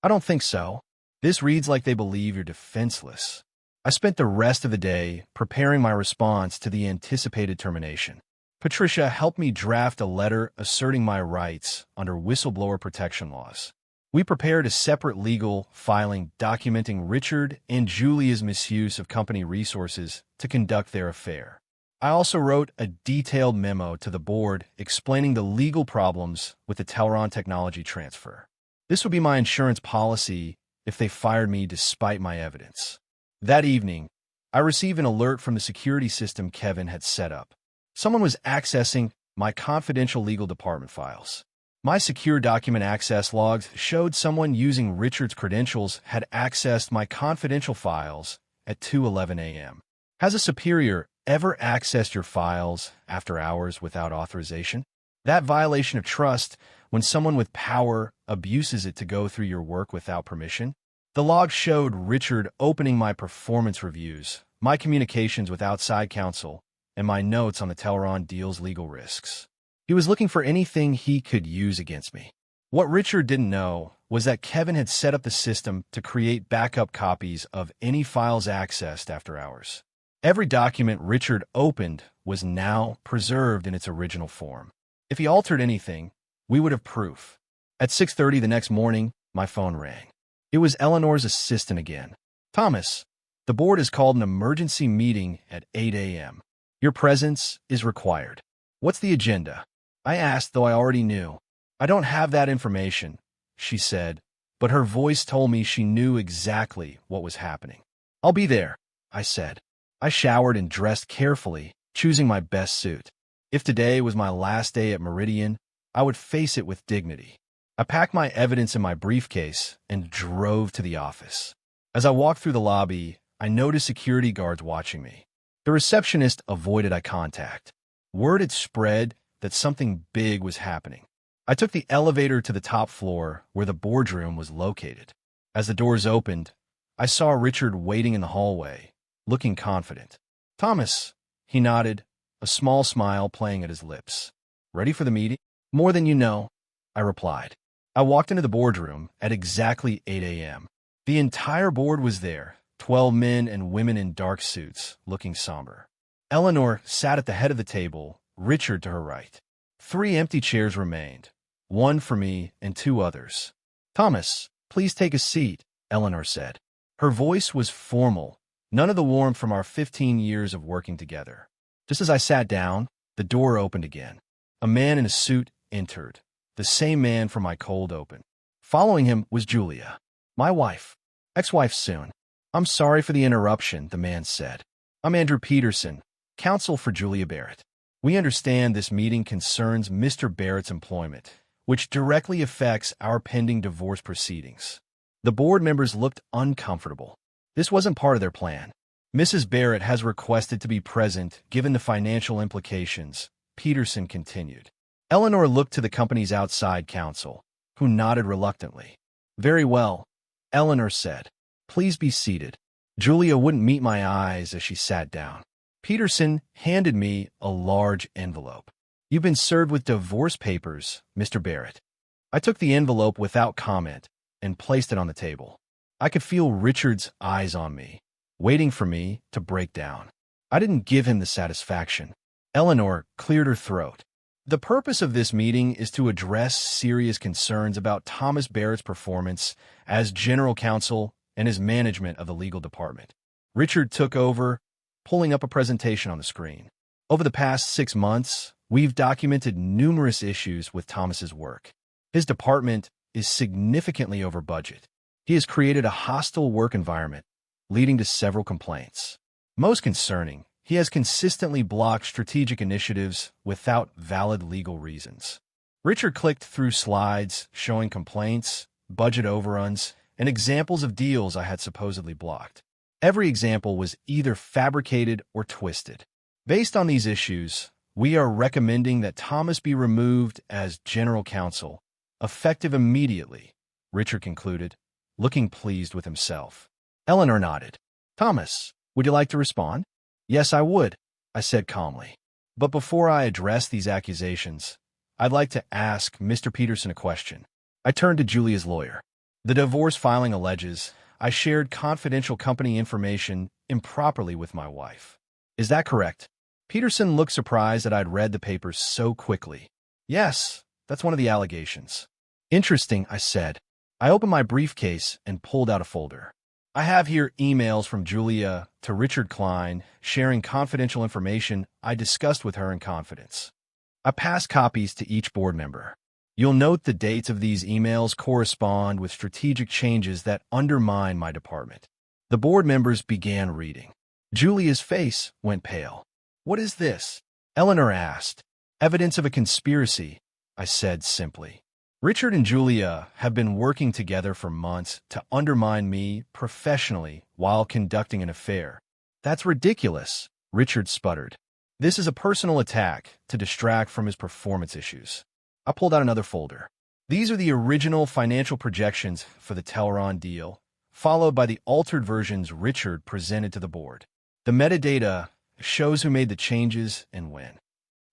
"I don't think so. This reads like they believe you're defenseless." I spent the rest of the day preparing my response to the anticipated termination. Patricia helped me draft a letter asserting my rights under whistleblower protection laws. We prepared a separate legal filing documenting Richard and Julia's misuse of company resources to conduct their affair. I also wrote a detailed memo to the board explaining the legal problems with the Telron technology transfer. This would be my insurance policy if they fired me despite my evidence. That evening, I received an alert from the security system Kevin had set up. Someone was accessing my confidential legal department files. My secure document access logs showed someone using Richard's credentials had accessed my confidential files at 2:11 a.m. Has a superior ever accessed your files after hours without authorization? That violation of trust when someone with power abuses it to go through your work without permission? The log showed Richard opening my performance reviews, my communications with outside counsel, and my notes on the Telron deal's legal risks. He was looking for anything he could use against me. What Richard didn't know was that Kevin had set up the system to create backup copies of any files accessed after hours. Every document Richard opened was now preserved in its original form. If he altered anything, we would have proof. At 6:30 the next morning, my phone rang. It was Eleanor's assistant again. Thomas, the board has called an emergency meeting at 8 a.m. Your presence is required. What's the agenda? I asked, though I already knew. I don't have that information, she said, but her voice told me she knew exactly what was happening. I'll be there, I said. I showered and dressed carefully, choosing my best suit. If today was my last day at Meridian, I would face it with dignity. I packed my evidence in my briefcase and drove to the office. As I walked through the lobby, I noticed security guards watching me. The receptionist avoided eye contact. Word had spread that something big was happening. I took the elevator to the top floor where the boardroom was located. As the doors opened, I saw Richard waiting in the hallway, looking confident. Thomas, he nodded, a small smile playing at his lips. Ready for the meeting? More than you know, I replied. I walked into the boardroom at exactly 8 a.m. The entire board was there, 12 men and women in dark suits, looking somber. Eleanor sat at the head of the table, Richard to her right. 3 empty chairs remained, 1 for me and 2 others. Thomas, please take a seat, Eleanor said. Her voice was formal, none of the warmth from our 15 years of working together. Just as I sat down, the door opened again. A man in a suit entered, the same man from my cold open. Following him was Julia, my wife, ex-wife soon. I'm sorry for the interruption, the man said. I'm Andrew Peterson, counsel for Julia Barrett. We understand this meeting concerns Mr. Barrett's employment, which directly affects our pending divorce proceedings. The board members looked uncomfortable. This wasn't part of their plan. Mrs. Barrett has requested to be present given the financial implications, Peterson continued. Eleanor looked to the company's outside counsel, who nodded reluctantly. Very well, Eleanor said. Please be seated. Julia wouldn't meet my eyes as she sat down. Peterson handed me a large envelope. You've been served with divorce papers, Mr. Barrett. I took the envelope without comment and placed it on the table. I could feel Richard's eyes on me, waiting for me to break down. I didn't give him the satisfaction. Eleanor cleared her throat. The purpose of this meeting is to address serious concerns about Thomas Barrett's performance as general counsel and his management of the legal department. Richard took over, pulling up a presentation on the screen. Over the past 6 months, we've documented numerous issues with Thomas's work. His department is significantly over budget. He has created a hostile work environment, leading to several complaints. Most concerning, he has consistently blocked strategic initiatives without valid legal reasons. Richard clicked through slides showing complaints, budget overruns, and examples of deals I had supposedly blocked. Every example was either fabricated or twisted. Based on these issues, we are recommending that Thomas be removed as general counsel, effective immediately, Richard concluded, looking pleased with himself. Eleanor nodded. Thomas, would you like to respond? Yes, I would, I said calmly. But before I address these accusations, I'd like to ask Mr. Peterson a question. I turned to Julia's lawyer. The divorce filing alleges I shared confidential company information improperly with my wife. Is that correct? Peterson looked surprised that I'd read the papers so quickly. Yes, that's one of the allegations. Interesting, I said. I opened my briefcase and pulled out a folder. I have here emails from Julia to Richard Klein sharing confidential information I discussed with her in confidence. I passed copies to each board member. You'll note the dates of these emails correspond with strategic changes that undermine my department. The board members began reading. Julia's face went pale. What is this? Eleanor asked. Evidence of a conspiracy, I said simply. Richard and Julia have been working together for months to undermine me professionally while conducting an affair. That's ridiculous, Richard sputtered. This is a personal attack to distract from his performance issues. I pulled out another folder. These are the original financial projections for the Telron deal, followed by the altered versions Richard presented to the board. The metadata shows who made the changes and when.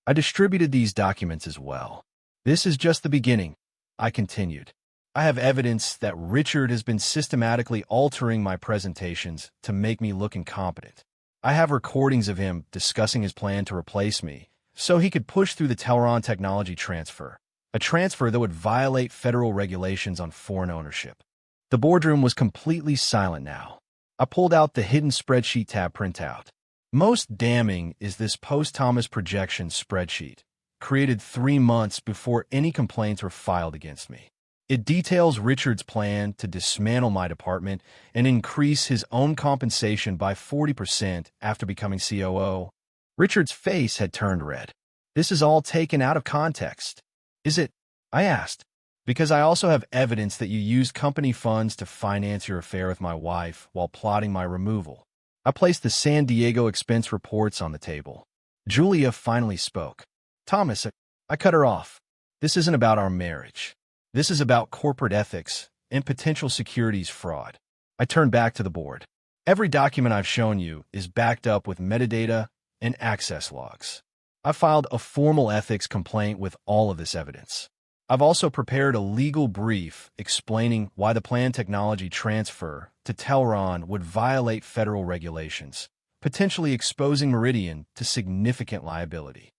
I distributed these documents as well. This is just the beginning, I continued. I have evidence that Richard has been systematically altering my presentations to make me look incompetent. I have recordings of him discussing his plan to replace me so he could push through the Telron technology transfer, a transfer that would violate federal regulations on foreign ownership. The boardroom was completely silent now. I pulled out the hidden spreadsheet tab printout. Most damning is this post-Thomas projection spreadsheet, created 3 months before any complaints were filed against me. It details Richard's plan to dismantle my department and increase his own compensation by 40% after becoming COO. Richard's face had turned red. This is all taken out of context. Is it? I asked. Because I also have evidence that you used company funds to finance your affair with my wife while plotting my removal. I placed the San Diego expense reports on the table. Julia finally spoke. Thomas, I cut her off. This isn't about our marriage. This is about corporate ethics and potential securities fraud. I turned back to the board. Every document I've shown you is backed up with metadata and access logs. I filed a formal ethics complaint with all of this evidence. I've also prepared a legal brief explaining why the planned technology transfer to Telron would violate federal regulations, potentially exposing Meridian to significant liability.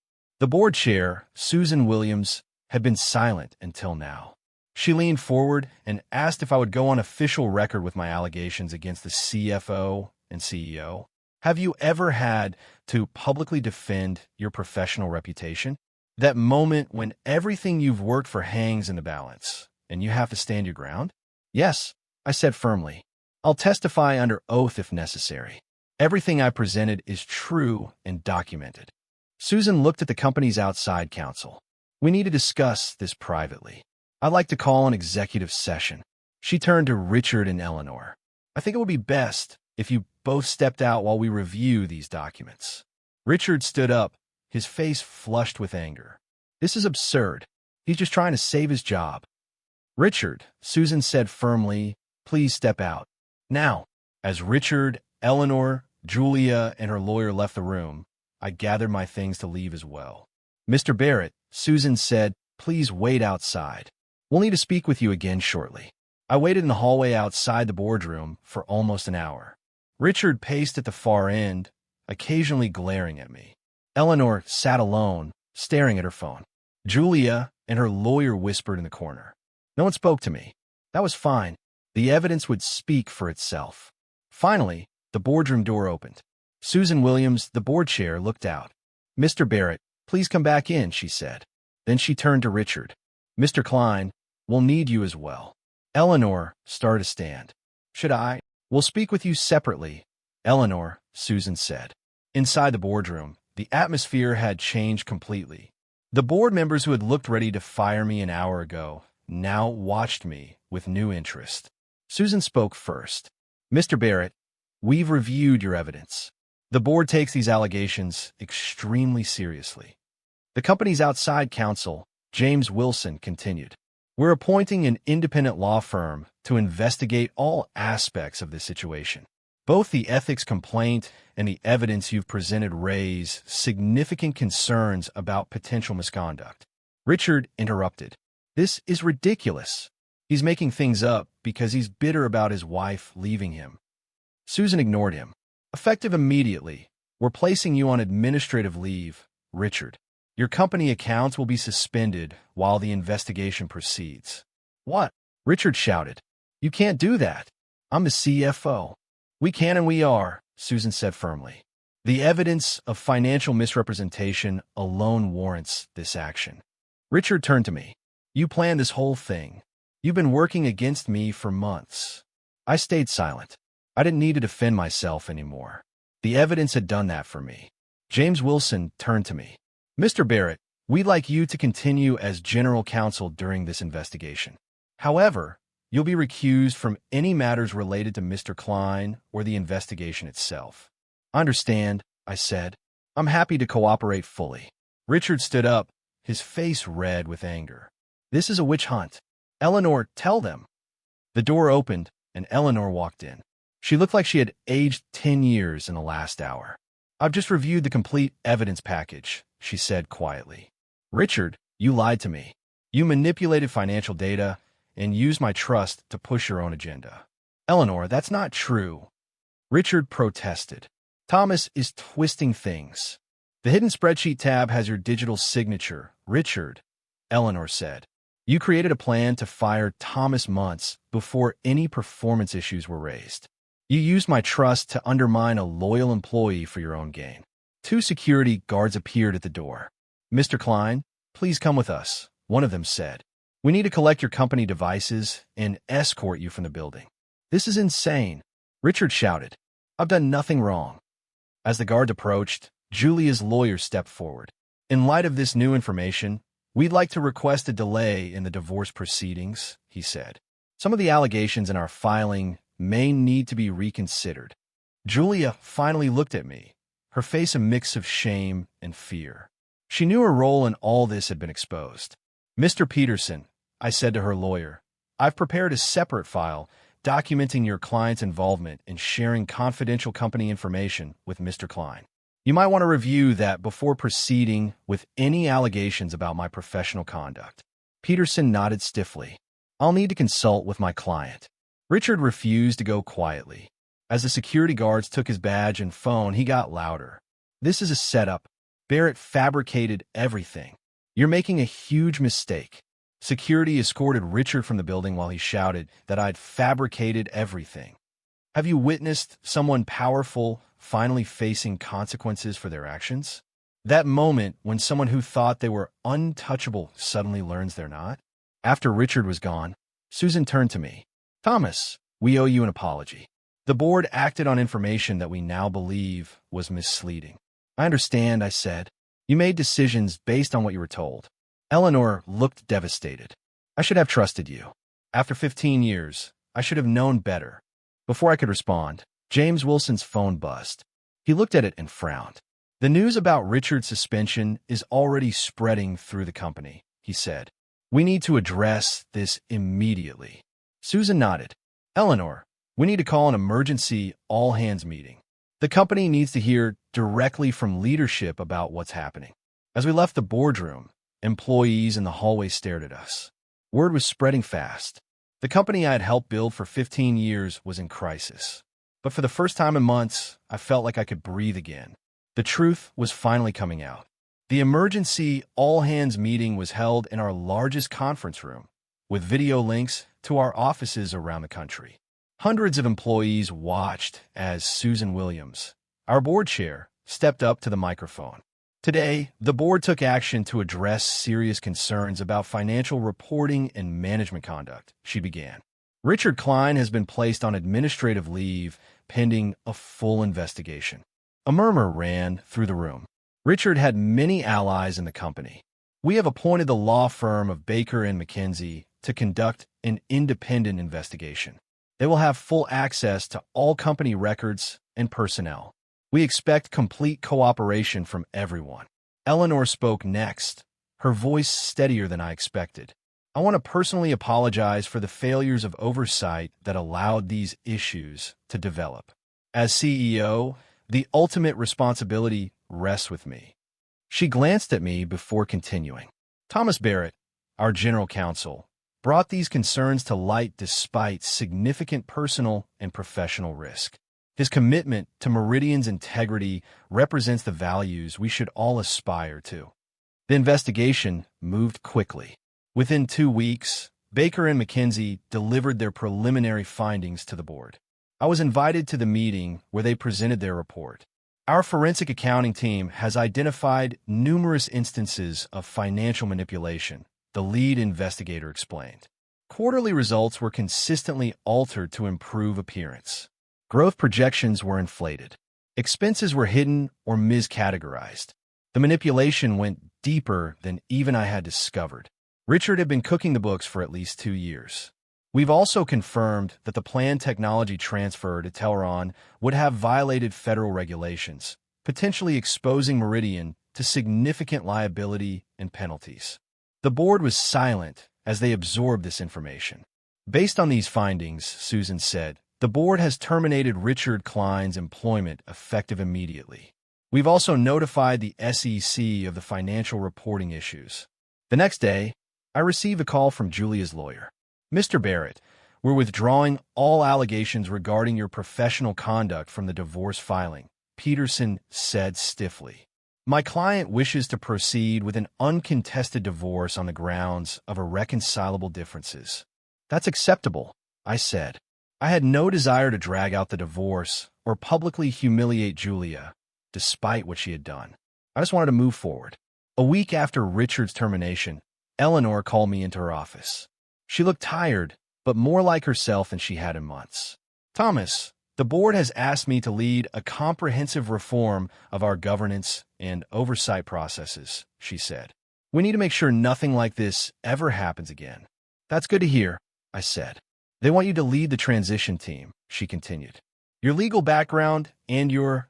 The board chair, Susan Williams, had been silent until now. She leaned forward and asked if I would go on official record with my allegations against the CFO and CEO. Have you ever had to publicly defend your professional reputation? That moment when everything you've worked for hangs in the balance and you have to stand your ground? Yes, I said firmly. I'll testify under oath if necessary. Everything I presented is true and documented. Susan looked at the company's outside counsel. We need to discuss this privately. I'd like to call an executive session. She turned to Richard and Eleanor. I think it would be best if you both stepped out while we review these documents. Richard stood up, his face flushed with anger. This is absurd. He's just trying to save his job. Richard, Susan said firmly, please step out. Now, as Richard, Eleanor, Julia, and her lawyer left the room, I gathered my things to leave as well. Mr. Barrett, Susan said, please wait outside. We'll need to speak with you again shortly. I waited in the hallway outside the boardroom for almost an hour. Richard paced at the far end, occasionally glaring at me. Eleanor sat alone, staring at her phone. Julia and her lawyer whispered in the corner. No one spoke to me. That was fine. The evidence would speak for itself. Finally, the boardroom door opened. Susan Williams, the board chair, looked out. Mr. Barrett, please come back in, she said. Then she turned to Richard. Mr. Klein, we'll need you as well. Eleanor started to stand. Should I? We'll speak with you separately. Eleanor, Susan said. Inside the boardroom, the atmosphere had changed completely. The board members who had looked ready to fire me an hour ago now watched me with new interest. Susan spoke first. Mr. Barrett, we've reviewed your evidence. The board takes these allegations extremely seriously. The company's outside counsel, James Wilson, continued. We're appointing an independent law firm to investigate all aspects of this situation. Both the ethics complaint and the evidence you've presented raise significant concerns about potential misconduct. Richard interrupted. This is ridiculous. He's making things up because he's bitter about his wife leaving him. Susan ignored him. Effective immediately, we're placing you on administrative leave, Richard. Your company accounts will be suspended while the investigation proceeds. What? Richard shouted. You can't do that. I'm the CFO. We can and we are, Susan said firmly. The evidence of financial misrepresentation alone warrants this action. Richard turned to me. You planned this whole thing. You've been working against me for months. I stayed silent. I didn't need to defend myself anymore. The evidence had done that for me. James Wilson turned to me. Mr. Barrett, we'd like you to continue as general counsel during this investigation. However, you'll be recused from any matters related to Mr. Klein or the investigation itself. I understand, I said. I'm happy to cooperate fully. Richard stood up, his face red with anger. This is a witch hunt. Eleanor, tell them. The door opened, and Eleanor walked in. She looked like she had aged 10 years in the last hour. I've just reviewed the complete evidence package, she said quietly. Richard, you lied to me. You manipulated financial data and used my trust to push your own agenda. Eleanor, that's not true. Richard protested. Thomas is twisting things. The hidden spreadsheet tab has your digital signature, Richard, Eleanor said. You created a plan to fire Thomas months before any performance issues were raised. You used my trust to undermine a loyal employee for your own gain. 2 security guards appeared at the door. Mr. Klein, please come with us, one of them said. We need to collect your company devices and escort you from the building. This is insane, Richard shouted. I've done nothing wrong. As the guard approached, Julia's lawyer stepped forward. In light of this new information, we'd like to request a delay in the divorce proceedings, he said. Some of the allegations in our filing may need to be reconsidered. Julia finally looked at me, her face a mix of shame and fear. She knew her role in all this had been exposed. Mr. Peterson, I said to her lawyer, I've prepared a separate file documenting your client's involvement in sharing confidential company information with Mr. Klein. You might want to review that before proceeding with any allegations about my professional conduct. Peterson nodded stiffly. I'll need to consult with my client. Richard refused to go quietly. As the security guards took his badge and phone, he got louder. This is a setup. Barrett fabricated everything. You're making a huge mistake. Security escorted Richard from the building while he shouted that I'd fabricated everything. Have you witnessed someone powerful finally facing consequences for their actions? That moment when someone who thought they were untouchable suddenly learns they're not? After Richard was gone, Susan turned to me. Thomas, we owe you an apology. The board acted on information that we now believe was misleading. I understand, I said. You made decisions based on what you were told. Eleanor looked devastated. I should have trusted you. After 15 years, I should have known better. Before I could respond, James Wilson's phone buzzed. He looked at it and frowned. The news about Richard's suspension is already spreading through the company, he said. We need to address this immediately. Susan nodded. Eleanor, we need to call an emergency all-hands meeting. The company needs to hear directly from leadership about what's happening. As we left the boardroom, employees in the hallway stared at us. Word was spreading fast. The company I had helped build for 15 years was in crisis. But for the first time in months, I felt like I could breathe again. The truth was finally coming out. The emergency all-hands meeting was held in our largest conference room, with video links to our offices around the country. Hundreds of employees watched as Susan Williams, our board chair, stepped up to the microphone. Today, the board took action to address serious concerns about financial reporting and management conduct, she began. Richard Klein has been placed on administrative leave pending a full investigation. A murmur ran through the room. Richard had many allies in the company. We have appointed the law firm of Baker & McKenzie to conduct an independent investigation. They will have full access to all company records and personnel. We expect complete cooperation from everyone. Eleanor spoke next, her voice steadier than I expected. I want to personally apologize for the failures of oversight that allowed these issues to develop. As CEO, the ultimate responsibility rests with me. She glanced at me before continuing. Thomas Barrett, our general counsel, brought these concerns to light despite significant personal and professional risk. His commitment to Meridian's integrity represents the values we should all aspire to. The investigation moved quickly. Within 2 weeks, Baker & McKenzie delivered their preliminary findings to the board. I was invited to the meeting where they presented their report. Our forensic accounting team has identified numerous instances of financial manipulation, the lead investigator explained. Quarterly results were consistently altered to improve appearance. Growth projections were inflated. Expenses were hidden or miscategorized. The manipulation went deeper than even I had discovered. Richard had been cooking the books for at least 2 years. We've also confirmed that the planned technology transfer to Telron would have violated federal regulations, potentially exposing Meridian to significant liability and penalties. The board was silent as they absorbed this information. Based on these findings, Susan said, the board has terminated Richard Klein's employment effective immediately. We've also notified the SEC of the financial reporting issues. The next day, I received a call from Julia's lawyer. Mr. Barrett, we're withdrawing all allegations regarding your professional conduct from the divorce filing, Peterson said stiffly. My client wishes to proceed with an uncontested divorce on the grounds of irreconcilable differences. That's acceptable, I said. I had no desire to drag out the divorce or publicly humiliate Julia, despite what she had done. I just wanted to move forward. A week after Richard's termination, Eleanor called me into her office. She looked tired, but more like herself than she had in months. Thomas, the board has asked me to lead a comprehensive reform of our governance and oversight processes, she said. We need to make sure nothing like this ever happens again. That's good to hear, I said. They want you to lead the transition team, she continued. Your legal background and your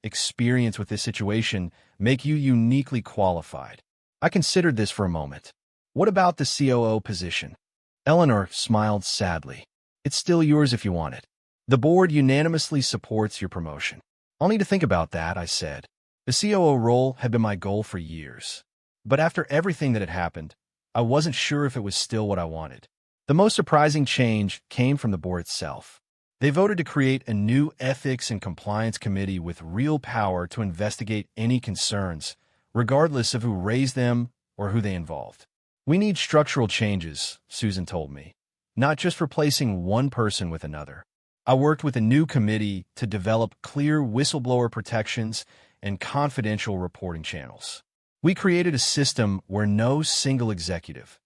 experience with this situation make you uniquely qualified. I considered this for a moment. What about the COO position? Eleanor smiled sadly. It's still yours if you want it. The board unanimously supports your promotion. I'll need to think about that, I said. The COO role had been my goal for years. But after everything that had happened, I wasn't sure if it was still what I wanted. The most surprising change came from the board itself. They voted to create a new ethics and compliance committee with real power to investigate any concerns, regardless of who raised them or who they involved. We need structural changes, Susan told me, not just replacing one person with another. I worked with a new committee to develop clear whistleblower protections and confidential reporting channels. We created a system where no single executive,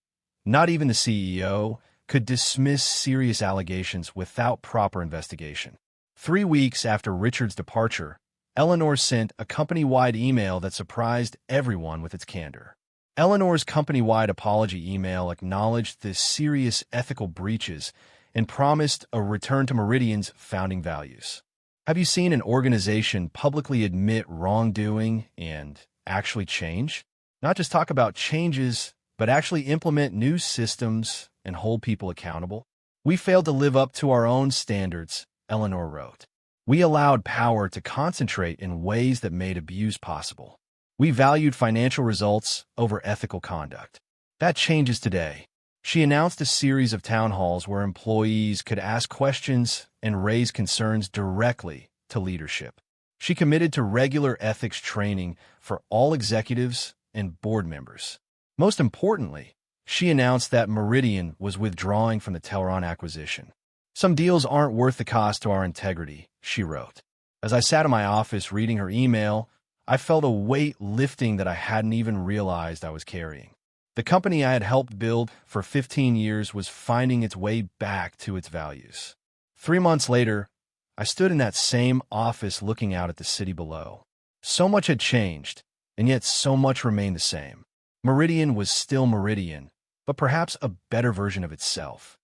not even the CEO, could dismiss serious allegations without proper investigation. 3 weeks after Richard's departure, Eleanor sent a company-wide email that surprised everyone with its candor. Eleanor's company-wide apology email acknowledged the serious ethical breaches and promised a return to Meridian's founding values. Have you seen an organization publicly admit wrongdoing and actually change? Not just talk about changes, but actually implement new systems and hold people accountable? We failed to live up to our own standards, Eleanor wrote. We allowed power to concentrate in ways that made abuse possible. We valued financial results over ethical conduct. That changes today. She announced a series of town halls where employees could ask questions and raise concerns directly to leadership. She committed to regular ethics training for all executives and board members. Most importantly, she announced that Meridian was withdrawing from the Telron acquisition. Some deals aren't worth the cost to our integrity, she wrote. As I sat in my office reading her email, I felt a weight lifting that I hadn't even realized I was carrying. The company I had helped build for 15 years was finding its way back to its values. 3 months later, I stood in that same office looking out at the city below. So much had changed, and yet so much remained the same. Meridian was still Meridian, but perhaps a better version of itself.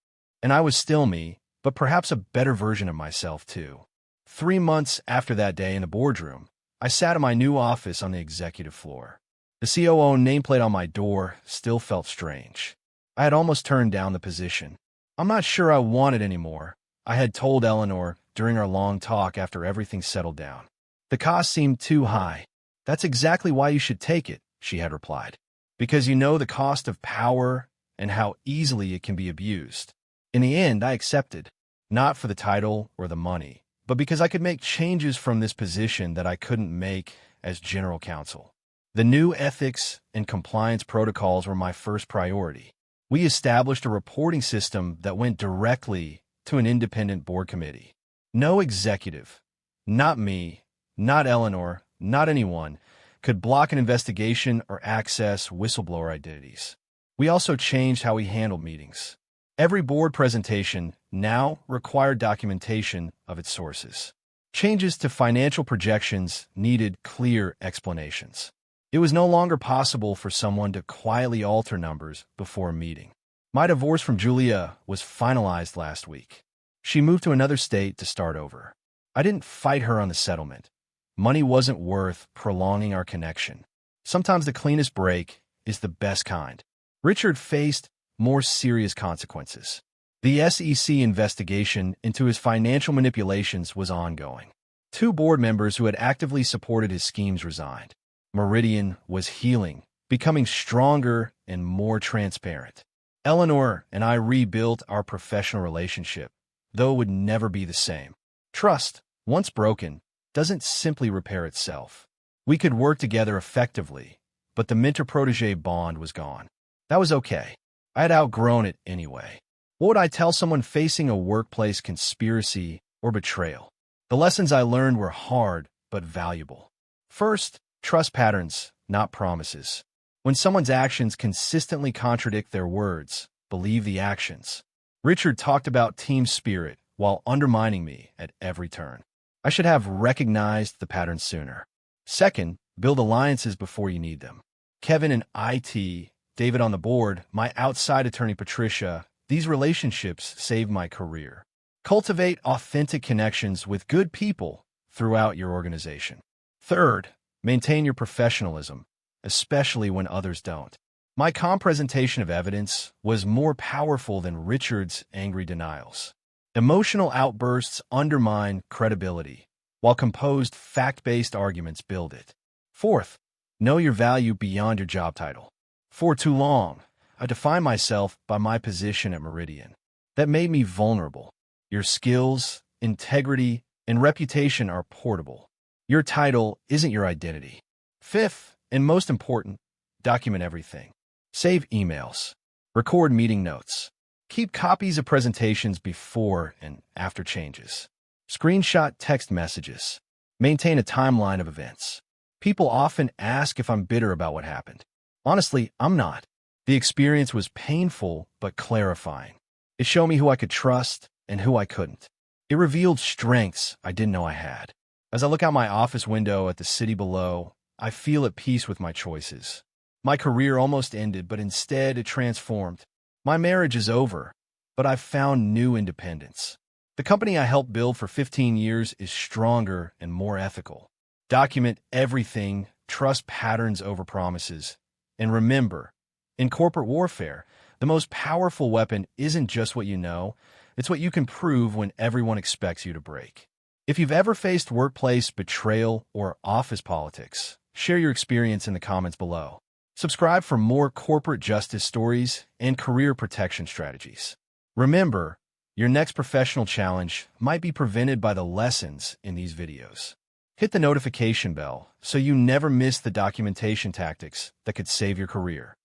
And I was still me, but perhaps a better version of myself too. 3 months after that day in the boardroom, I sat in my new office on the executive floor. The COO nameplate on my door still felt strange. I had almost turned down the position. I'm not sure I want it anymore, I had told Eleanor during our long talk after everything settled down. The cost seemed too high. That's exactly why you should take it, she had replied. Because you know the cost of power and how easily it can be abused. In the end, I accepted, not for the title or the money, but because I could make changes from this position that I couldn't make as general counsel. The new ethics and compliance protocols were my first priority. We established a reporting system that went directly to an independent board committee. No executive, not me, not Eleanor, not anyone, could block an investigation or access whistleblower identities. We also changed how we handled meetings. Every board presentation now required documentation of its sources. Changes to financial projections needed clear explanations. It was no longer possible for someone to quietly alter numbers before a meeting. My divorce from Julia was finalized last week. She moved to another state to start over. I didn't fight her on the settlement. Money wasn't worth prolonging our connection. Sometimes the cleanest break is the best kind. Richard faced more serious consequences. The SEC investigation into his financial manipulations was ongoing. 2 board members who had actively supported his schemes resigned. Meridian was healing, becoming stronger and more transparent. Eleanor and I rebuilt our professional relationship, though it would never be the same. Trust, once broken, doesn't simply repair itself. We could work together effectively, but the mentor-protege bond was gone. That was okay. I had outgrown it anyway. What would I tell someone facing a workplace conspiracy or betrayal? The lessons I learned were hard but valuable. First, trust patterns, not promises. When someone's actions consistently contradict their words, believe the actions. Richard talked about team spirit while undermining me at every turn. I should have recognized the pattern sooner. Second, build alliances before you need them. Kevin in IT, David on the board, my outside attorney Patricia, these relationships saved my career. Cultivate authentic connections with good people throughout your organization. Third, maintain your professionalism, especially when others don't. My calm presentation of evidence was more powerful than Richard's angry denials. Emotional outbursts undermine credibility, while composed, fact-based arguments build it. Fourth, know your value beyond your job title. For too long, I defined myself by my position at Meridian. That made me vulnerable. Your skills, integrity, and reputation are portable. Your title isn't your identity. Fifth, and most important, document everything. Save emails. Record meeting notes. Keep copies of presentations before and after changes. Screenshot text messages. Maintain a timeline of events. People often ask if I'm bitter about what happened. Honestly, I'm not. The experience was painful but clarifying. It showed me who I could trust and who I couldn't. It revealed strengths I didn't know I had. As I look out my office window at the city below, I feel at peace with my choices. My career almost ended, but instead it transformed. My marriage is over, but I've found new independence. The company I helped build for 15 years is stronger and more ethical. Document everything, trust patterns over promises. And remember, in corporate warfare, the most powerful weapon isn't just what you know, it's what you can prove when everyone expects you to break. If you've ever faced workplace betrayal or office politics, share your experience in the comments below. Subscribe for more corporate justice stories and career protection strategies. Remember, your next professional challenge might be prevented by the lessons in these videos. Hit the notification bell so you never miss the documentation tactics that could save your career.